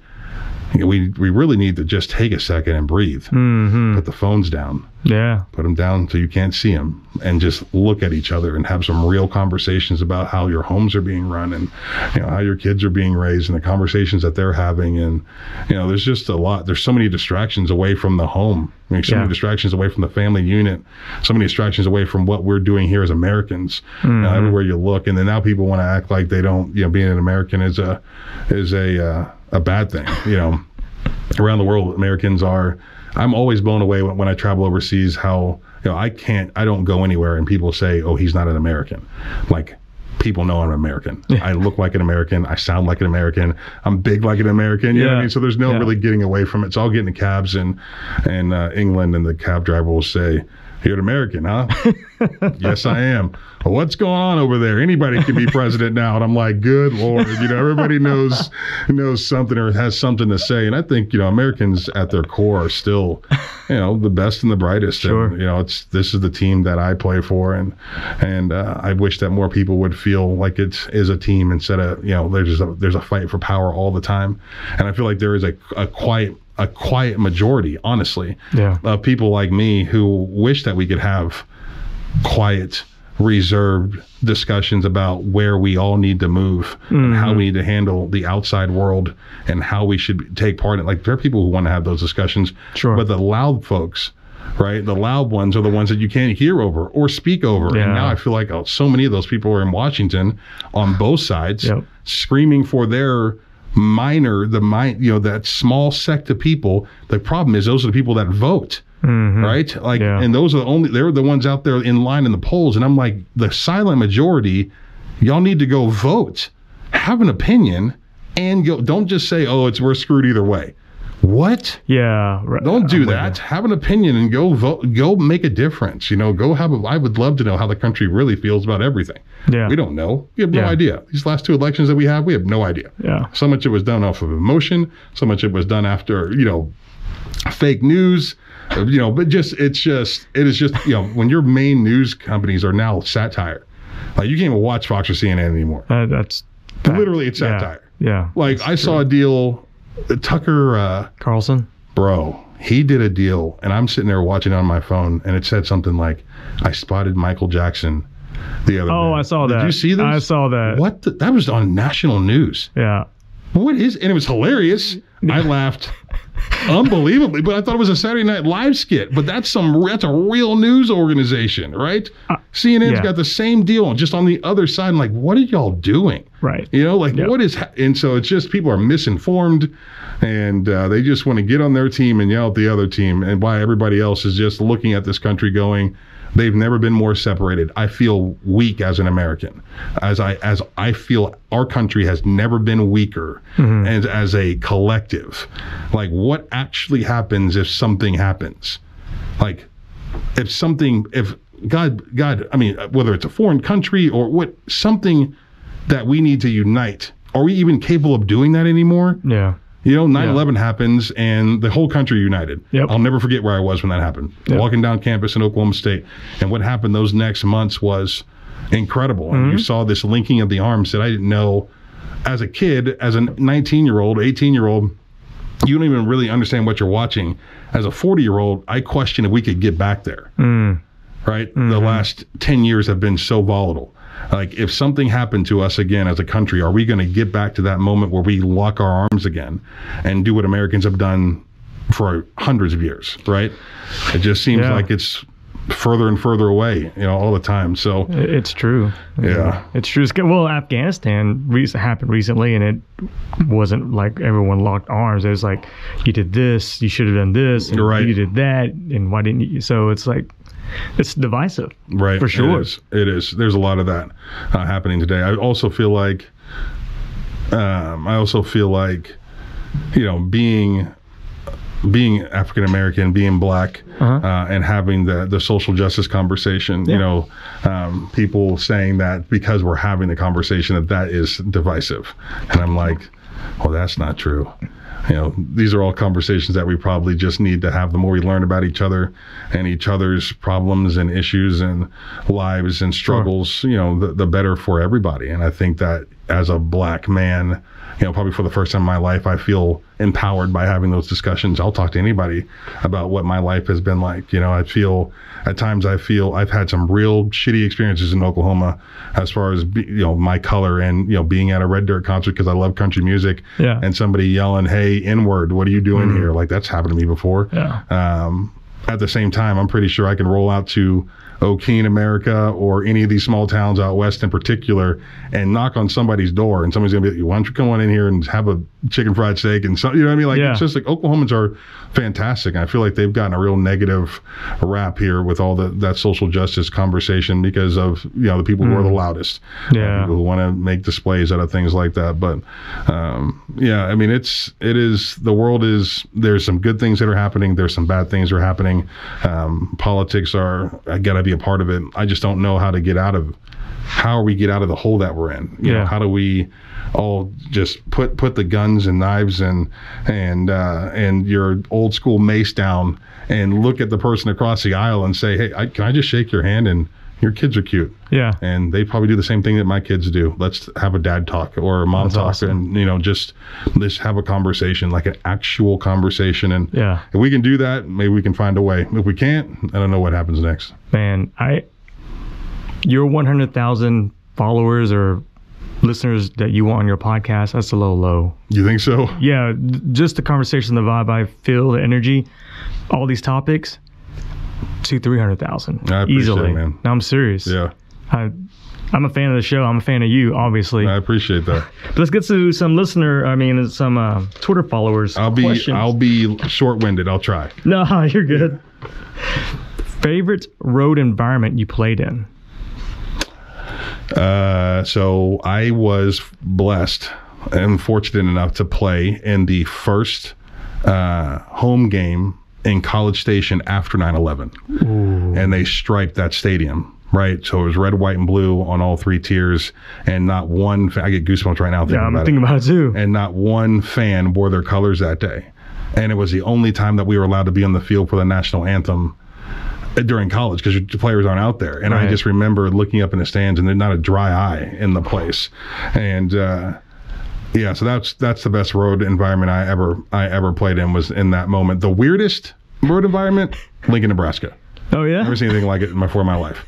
we really need to just take a second and breathe. Put the phones down. Yeah. Put them down so you can't see them, and just look at each other and have some real conversations about how your homes are being run, and how your kids are being raised, and the conversations that they're having. And there's just a lot. There's so many distractions away from the home. So many distractions away from the family unit. So many distractions away from what we're doing here as Americans. Everywhere you look, and then now people want to act like they don't. Being an American is a bad thing. Around the world, Americans are. I'm always blown away when I travel overseas how I don't go anywhere and people say, "Oh, he's not an American." People know I'm an American. Yeah. I look like an American. I sound like an American. I'm big like an American. You know what I mean? So there's no really getting away from it. So I'll get in the cabs in England, and the cab driver will say, "You're an American, huh?" "Yes, I am." "Well, what's going on over there? Anybody can be president now." And I'm like, good Lord, everybody knows something or has something to say. And I think, Americans at their core are still, the best and the brightest. Sure. And, this is the team that I play for. And I wish that more people would feel like it is a team instead of, there's a fight for power all the time. And I feel like there is a quiet majority, honestly, of people like me who wish that we could have quiet, reserved discussions about where we all need to move and how we need to handle the outside world and how we should take part in. There are people who want to have those discussions, but the loud folks, right? The loud ones are the ones that you can't hear over or speak over. Yeah. And now I feel like so many of those people are in Washington on both sides, screaming for their that small sect of people. The problem is those are the people that vote. Right? And those are they're the ones out there in line in the polls. And I'm like, the silent majority, y'all need to go vote, have an opinion, and go. Don't just say, "Oh, we're screwed either way." What? Yeah. Right. Don't do that. Have an opinion and go vote. Go make a difference. I would love to know how the country really feels about everything. Yeah. We don't know. We have no idea. These last 2 elections that we have no idea. Yeah. So much it was done off of emotion. So much it was done after, fake news. But it is just when your main news companies are now satire, you can't even watch Fox or CNN anymore. That's literally it's satire. Yeah. I saw a deal, Tucker Carlson, bro. He did a deal, and I'm sitting there watching it on my phone, and it said something like, "I spotted Michael Jackson the other day." I saw that. Did you see this? I saw that. What? That was on national news. Yeah. And it was hilarious. I laughed unbelievably, but I thought it was a Saturday Night Live skit. But that's a real news organization, right? CNN's got the same deal, just on the other side. I'm like, what are y'all doing? Right. What is? And so it's just people are misinformed, and they just want to get on their team and yell at the other team, and why everybody else is just looking at this country going, they've never been more separated. I feel weak as an American, as I feel our country has never been weaker, and as a collective. What actually happens if something happens? If God, I mean, whether it's a foreign country or something that we need to unite, are we even capable of doing that anymore? Yeah. 9/11 happens and the whole country united. Yep. I'll never forget where I was when that happened. Yep. Walking down campus in Oklahoma State. And what happened those next months was incredible. And you saw this linking of the arms that I didn't know as a kid, as a 19-year-old, 18-year-old. you don't even really understand what you're watching. As a 40-year-old, I question if we could get back there. Right? Mm-hmm. The last 10 years have been so volatile. Like, if something happened to us again as a country, are we going to get back to that moment where we lock our arms again and do what Americans have done for hundreds of years, right? It just seems like it's further and further away, all the time. So it's true. Yeah, it's true. Well, Afghanistan happened recently, and it wasn't like everyone locked arms. It was like, you did this, you should have done this, and you're right, you did that, and why didn't you? So it's like, it's divisive, right? For sure, it is. There's a lot of that happening today. I also feel like, being African American, being black, and having the social justice conversation. People saying that because we're having the conversation that is divisive, and I'm like, well, that's not true. These are all conversations that we probably just need to have. The more we learn about each other and each other's problems and issues and lives and struggles, the better for everybody. And I think that as a black man, probably for the first time in my life, I feel empowered by having those discussions. I'll talk to anybody about what my life has been like. At times I've had some real shitty experiences in Oklahoma as far as, my color and, being at a Red Dirt concert because I love country music, and somebody yelling, "Hey, N-word, what are you doing here?" Like, that's happened to me before. At the same time, I'm pretty sure I can roll out to O'Keene, America, or any of these small towns out west in particular, and knock on somebody's door, and somebody's gonna be like, "Why don't you come on in here and have a chicken fried steak?" And so, what I mean? Like, it's just like, Oklahomans are fantastic. And I feel like they've gotten a real negative rap here with all that social justice conversation because of the people who are the loudest, people who want to make displays out of things like that. But I mean, the world is, there's some good things that are happening, there's some bad things that are happening. Politics I gotta be a part of it. I just don't know how we get out of the hole that we're in. How do we all just put the guns and knives and your old school mace down and look at the person across the aisle and say, "Hey, can I just shake your hand? And your kids are cute." And they probably do the same thing that my kids do. Let's have a dad talk or a mom talk. Awesome. And just let's have a conversation, like an actual conversation. And if we can do that, maybe we can find a way. If we can't, I don't know what happens next. Man, your 100,000 followers or listeners that you want on your podcast, that's a little low. You think so? Yeah, just the conversation, the vibe I feel, the energy, all these topics, 200,000-300,000 easily. It, man. No, I'm serious. Yeah, I'm a fan of the show. I'm a fan of you, obviously. I appreciate that. But let's get to some Twitter followers. I'll be short-winded. I'll try. No, you're good. Favorite road environment you played in? So I was blessed and fortunate enough to play in the first home game in College Station after 9/11. And they striped that stadium, right? So it was red, white, and blue on all three tiers, and not one I get goosebumps right now thinking about it too. And not one fan wore their colors that day. And it was the only time that we were allowed to be on the field for the national anthem during college, because your players aren't out there. And I just remember looking up in the stands, and there's not a dry eye in the place. And so that's the best road environment I ever played in, was in that moment. The weirdest road environment, Lincoln, Nebraska. Oh yeah, never seen anything like it before in my life.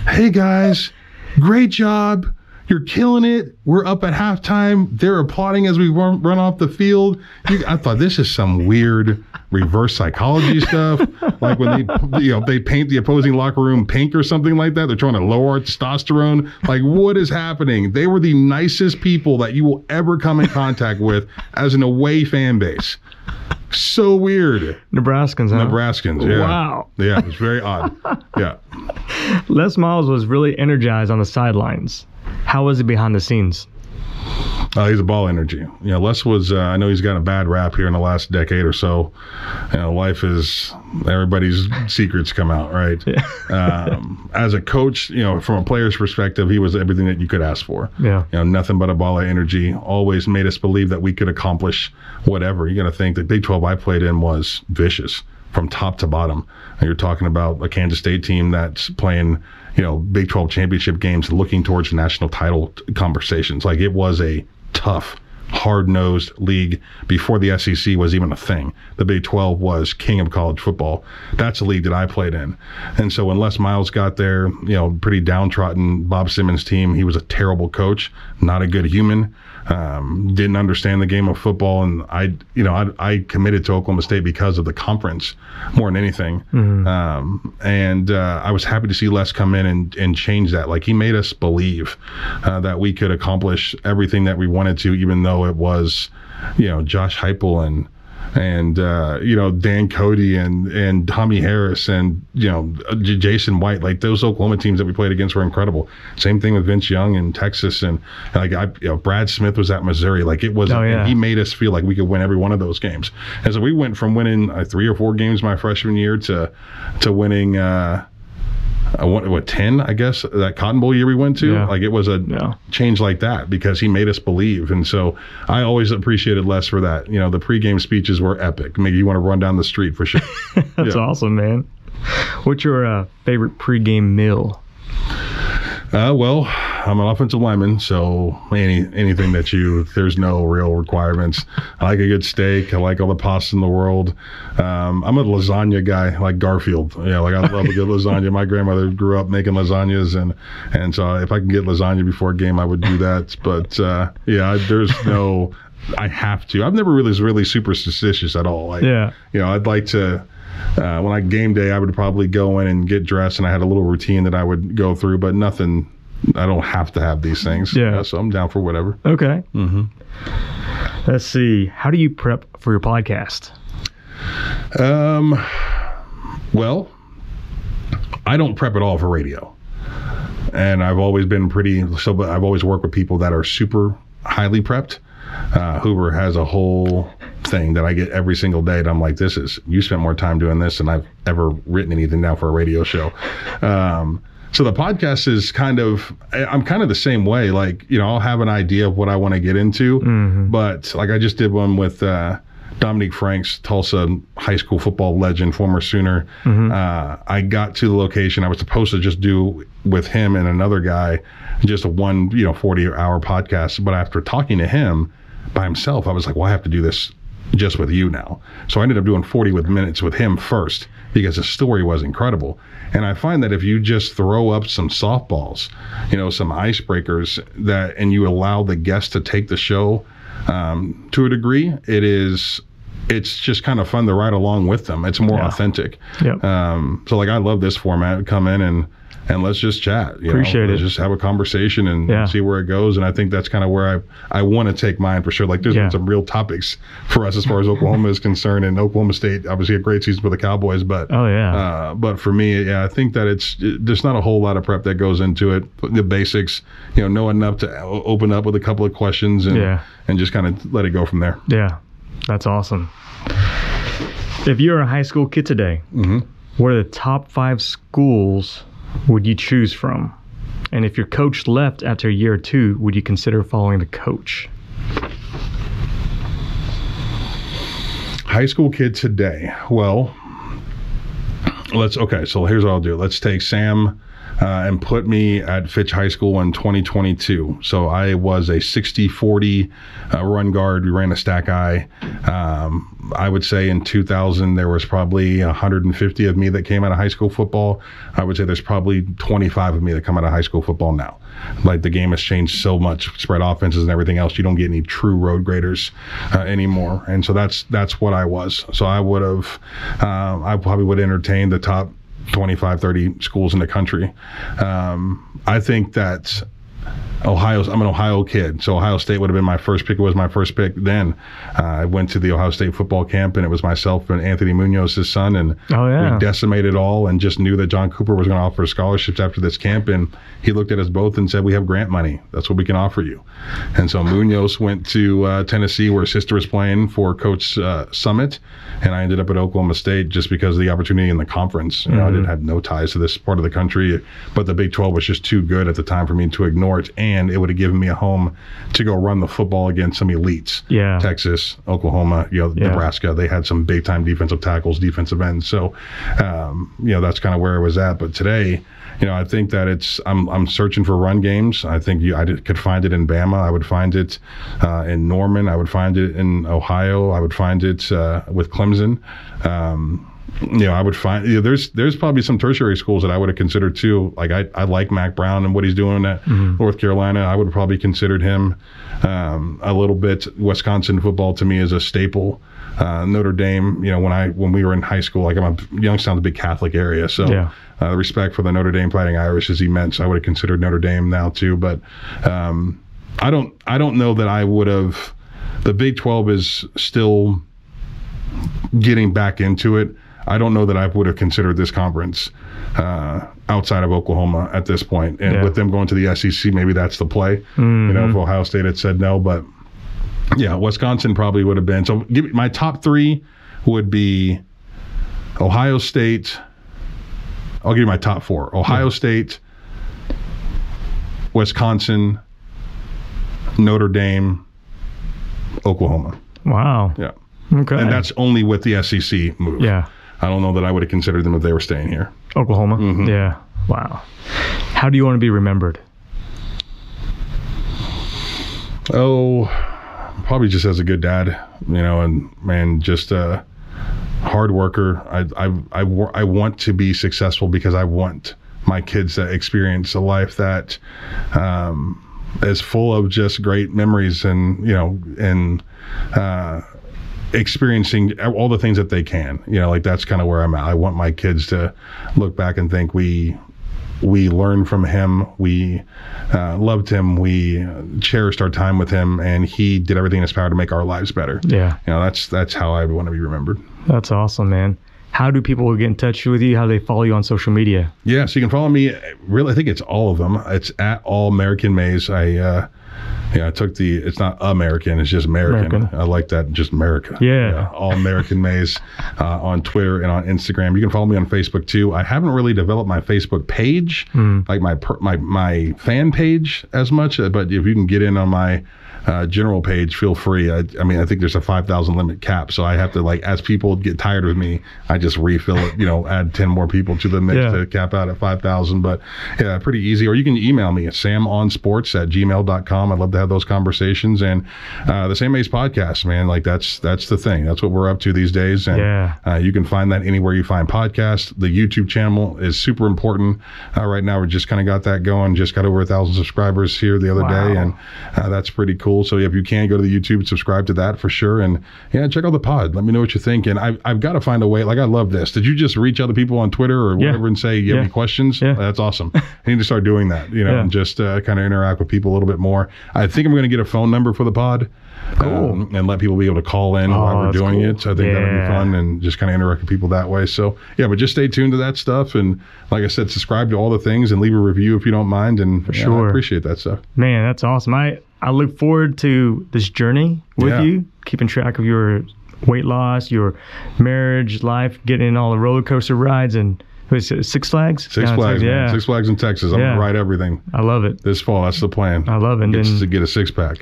Hey guys, great job. You're killing it. We're up at halftime. They're applauding as we run off the field. I thought, this is some weird reverse psychology stuff. Like when they paint the opposing locker room pink or something like that. They're trying to lower our testosterone. Like, what is happening? They were the nicest people that you will ever come in contact with as an away fan base. So weird. Nebraskans, huh? Nebraskans, yeah. Wow. Yeah, it was very odd. Yeah. Les Miles was really energized on the sidelines. How was he behind the scenes? He's a ball energy. Les was, I know he's got a bad rap here in the last decade or so. Life is, everybody's secrets come out, right? Yeah. As a coach, from a player's perspective, he was everything that you could ask for. Yeah. Nothing but a ball of energy. Always made us believe that we could accomplish whatever. You got to think the Big 12 I played in was vicious from top to bottom. And you're talking about a Kansas State team that's playing, Big 12 championship games, looking towards national title conversations. Like, it was a tough hard-nosed league before the SEC was even a thing. The Big 12 was king of college football. That's a league that I played in. And so when Les Miles got there, pretty downtrodden Bob Simmons team, he was a terrible coach, not a good human, didn't understand the game of football. And I committed to Oklahoma State because of the conference more than anything. I was happy to see Les come in and change that. Like, he made us believe that we could accomplish everything that we wanted to, even though it was, Josh Heupel and Dan Cody and Tommy Harris and Jason White. Like, those Oklahoma teams that we played against were incredible. Same thing with Vince Young in Texas, and Brad Smith was at Missouri. Like, it was, and he made us feel like we could win every one of those games. And so we went from winning 3 or 4 games my freshman year to winning 10, I guess, that Cotton Bowl year we went to. Like, it was a change like that because he made us believe. And so I always appreciated Les for that. The pregame speeches were epic. Maybe you want to run down the street for sure. That's awesome, man. What's your favorite pregame meal? Well, I'm an offensive lineman, so anything there's no real requirements. I like a good steak. I like all the pasta in the world. I'm a lasagna guy, like Garfield. I love a good lasagna. My grandmother grew up making lasagnas, and so if I can get lasagna before a game, I would do that. But there's no, I have to. I've never really super superstitious at all. I'd like to. When game day, I would probably go in and get dressed, and I had a little routine that I would go through, but nothing. I don't have to have these things. So I'm down for whatever. Okay. Let's see. How do you prep for your podcast? Well, I don't prep at all for radio, and I've always been but I've always worked with people that are super highly prepped. Hoover has a whole thing that I get every single day, and I'm like, you spent more time doing this than I've ever written anything down for a radio show. So the podcast is I'm kind of the same way. Like, I'll have an idea of what I want to get into, but like I just did one with Dominique Franks, Tulsa high school football legend, former Sooner. I got to the location. I was supposed to just do with him and another guy just a 40-hour podcast. But after talking to him by himself, I was like, well, I have to do this just with you now. So I ended up doing 40 minutes with him first because his story was incredible. And I find that if you just throw up some softballs, some icebreakers and you allow the guest to take the show to a degree, it's just kind of fun to ride along with them. It's more authentic. So like, I love this format. Come in and let's just chat. Appreciate it. Just have a conversation and see where it goes. And I think that's kind of where I want to take mine for sure. Like, there's been some real topics for us as far as Oklahoma is concerned, and Oklahoma State, obviously a great season for the Cowboys. But but for me, I think that there's not a whole lot of prep that goes into it. The basics, know enough to open up with a couple of questions and just kind of let it go from there. Yeah, that's awesome. If you're a high school kid today, what are the top 5 schools would you choose from? And if your coach left after a year or 2, would you consider following the coach? High school kid today. Well, so here's what I'll do. Let's take Sam and put me at Fitch High School in 2022. So I was a 60-40 run guard. We ran a stack I. I would say in 2000, there was probably 150 of me that came out of high school football. I would say there's probably 25 of me that come out of high school football now. Like, the game has changed so much, spread offenses and everything else. You don't get any true road graders anymore. And so that's what I was. So I probably would entertain the top 25, 30 schools in the country. I think that I'm an Ohio kid, so Ohio State would have been my first pick. It was my first pick then. I went to the Ohio State football camp, and it was myself and Anthony Munoz, his son, and we decimated all and just knew that John Cooper was going to offer scholarships after this camp, and he looked at us both and said, we have grant money. That's what we can offer you. And so Munoz went to Tennessee, where his sister was playing for Coach Summit, and I ended up at Oklahoma State just because of the opportunity in the conference. I had no ties to this part of the country, but the Big 12 was just too good at the time for me to ignore it. and it would have given me a home to go run the football against some elites. Yeah. Texas, Oklahoma, Nebraska. They had some big time defensive tackles, defensive ends. So, that's kind of where I was at. But today, I think that I'm searching for run games. I think I could find it in Bama. I would find it in Norman. I would find it in Ohio. I would find it with Clemson. I would find there's probably some tertiary schools that I would have considered too. Like I like Mac Brown and what he's doing at North Carolina. I would have probably considered him a little bit. Wisconsin football to me is a staple. Notre Dame, when we were in high school, like Youngstown's a big Catholic area, so the respect for the Notre Dame Fighting Irish is immense. I would have considered Notre Dame now too, but I don't know that I would have. The Big 12 is still getting back into it. I don't know that I would have considered this conference outside of Oklahoma at this point. And with them going to the SEC, maybe that's the play. If Ohio State had said no, but Wisconsin probably would have been. So my top three would be Ohio State. I'll give you my top four. Ohio State, Wisconsin, Notre Dame, Oklahoma. Wow. Yeah. Okay. And that's only with the SEC move. Yeah. I don't know that I would have considered them if they were staying here. Oklahoma? Yeah. Wow. How do you want to be remembered? Oh, probably just as a good dad, and just a hard worker. I want to be successful because I want my kids to experience a life that is full of just great memories and experiencing all the things that they can. That's kind of where I'm at. I want my kids to look back and think we learned from him, we loved him, we cherished our time with him, and he did everything in his power to make our lives better. Yeah. That's how I want to be remembered. That's awesome, man. How do people get in touch with you? How do they follow you on social media? Yeah, so you can follow me. Really, I think it's all of them. It's at All American Mays. I took it's not American, it's just American. I like that, just America. Yeah. All American Mays on Twitter and on Instagram. You can follow me on Facebook too. I haven't really developed my Facebook page, like my fan page as much, but if you can get in on my general page, feel free. I think there's a 5,000 limit cap, so I have to, as people get tired of me, I just refill it, add 10 more people to the mix to cap out at 5,000. But yeah, pretty easy. Or you can email me at samonsports@gmail.com. I'd love to have those conversations. And the Sam Mays podcast, man, that's the thing. That's what we're up to these days. And you can find that anywhere you find podcasts. The YouTube channel is super important. Right now, we just kind of got that going. Just got over 1,000 subscribers here the other day, and that's pretty cool. So if you can, go to the YouTube, subscribe to that for sure, and check out the pod. Let me know what you think. And I've got to find a way. I love this. Did you just reach out to people on Twitter or whatever and say you have any questions? Yeah. That's awesome. I need to start doing that. And just kind of interact with people a little bit more. I think I'm going to get a phone number for the pod. Cool. And let people be able to call in while we're doing it. So I think that would be fun, and just kind of interact with people that way. So but just stay tuned to that stuff. And like I said, subscribe to all the things and leave a review if you don't mind. And for sure, I appreciate that stuff. Man, that's awesome. I look forward to this journey with you, keeping track of your weight loss, your marriage life, getting in all the roller coaster rides, and Six Flags? Six Flags, man. Six Flags in Texas. I'm going to ride everything. I love it. This fall, that's the plan. I love it. To get a six-pack.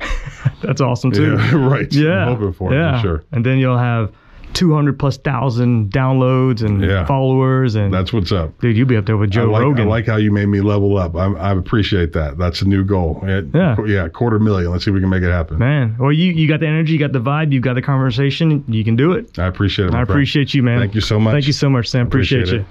That's awesome, too. Yeah, right. Yeah. I'm hoping for it, for sure. And then you'll have 200,000+ downloads and followers. And that's what's up. Dude, you'll be up there with Joe Rogan. I like how you made me level up. I appreciate that. That's a new goal. 250,000. Let's see if we can make it happen. Man, well, you got the energy, you got the vibe, you got the conversation. You can do it. I appreciate it. I appreciate you, man. Thank you so much. Thank you so much, Sam. Appreciate you.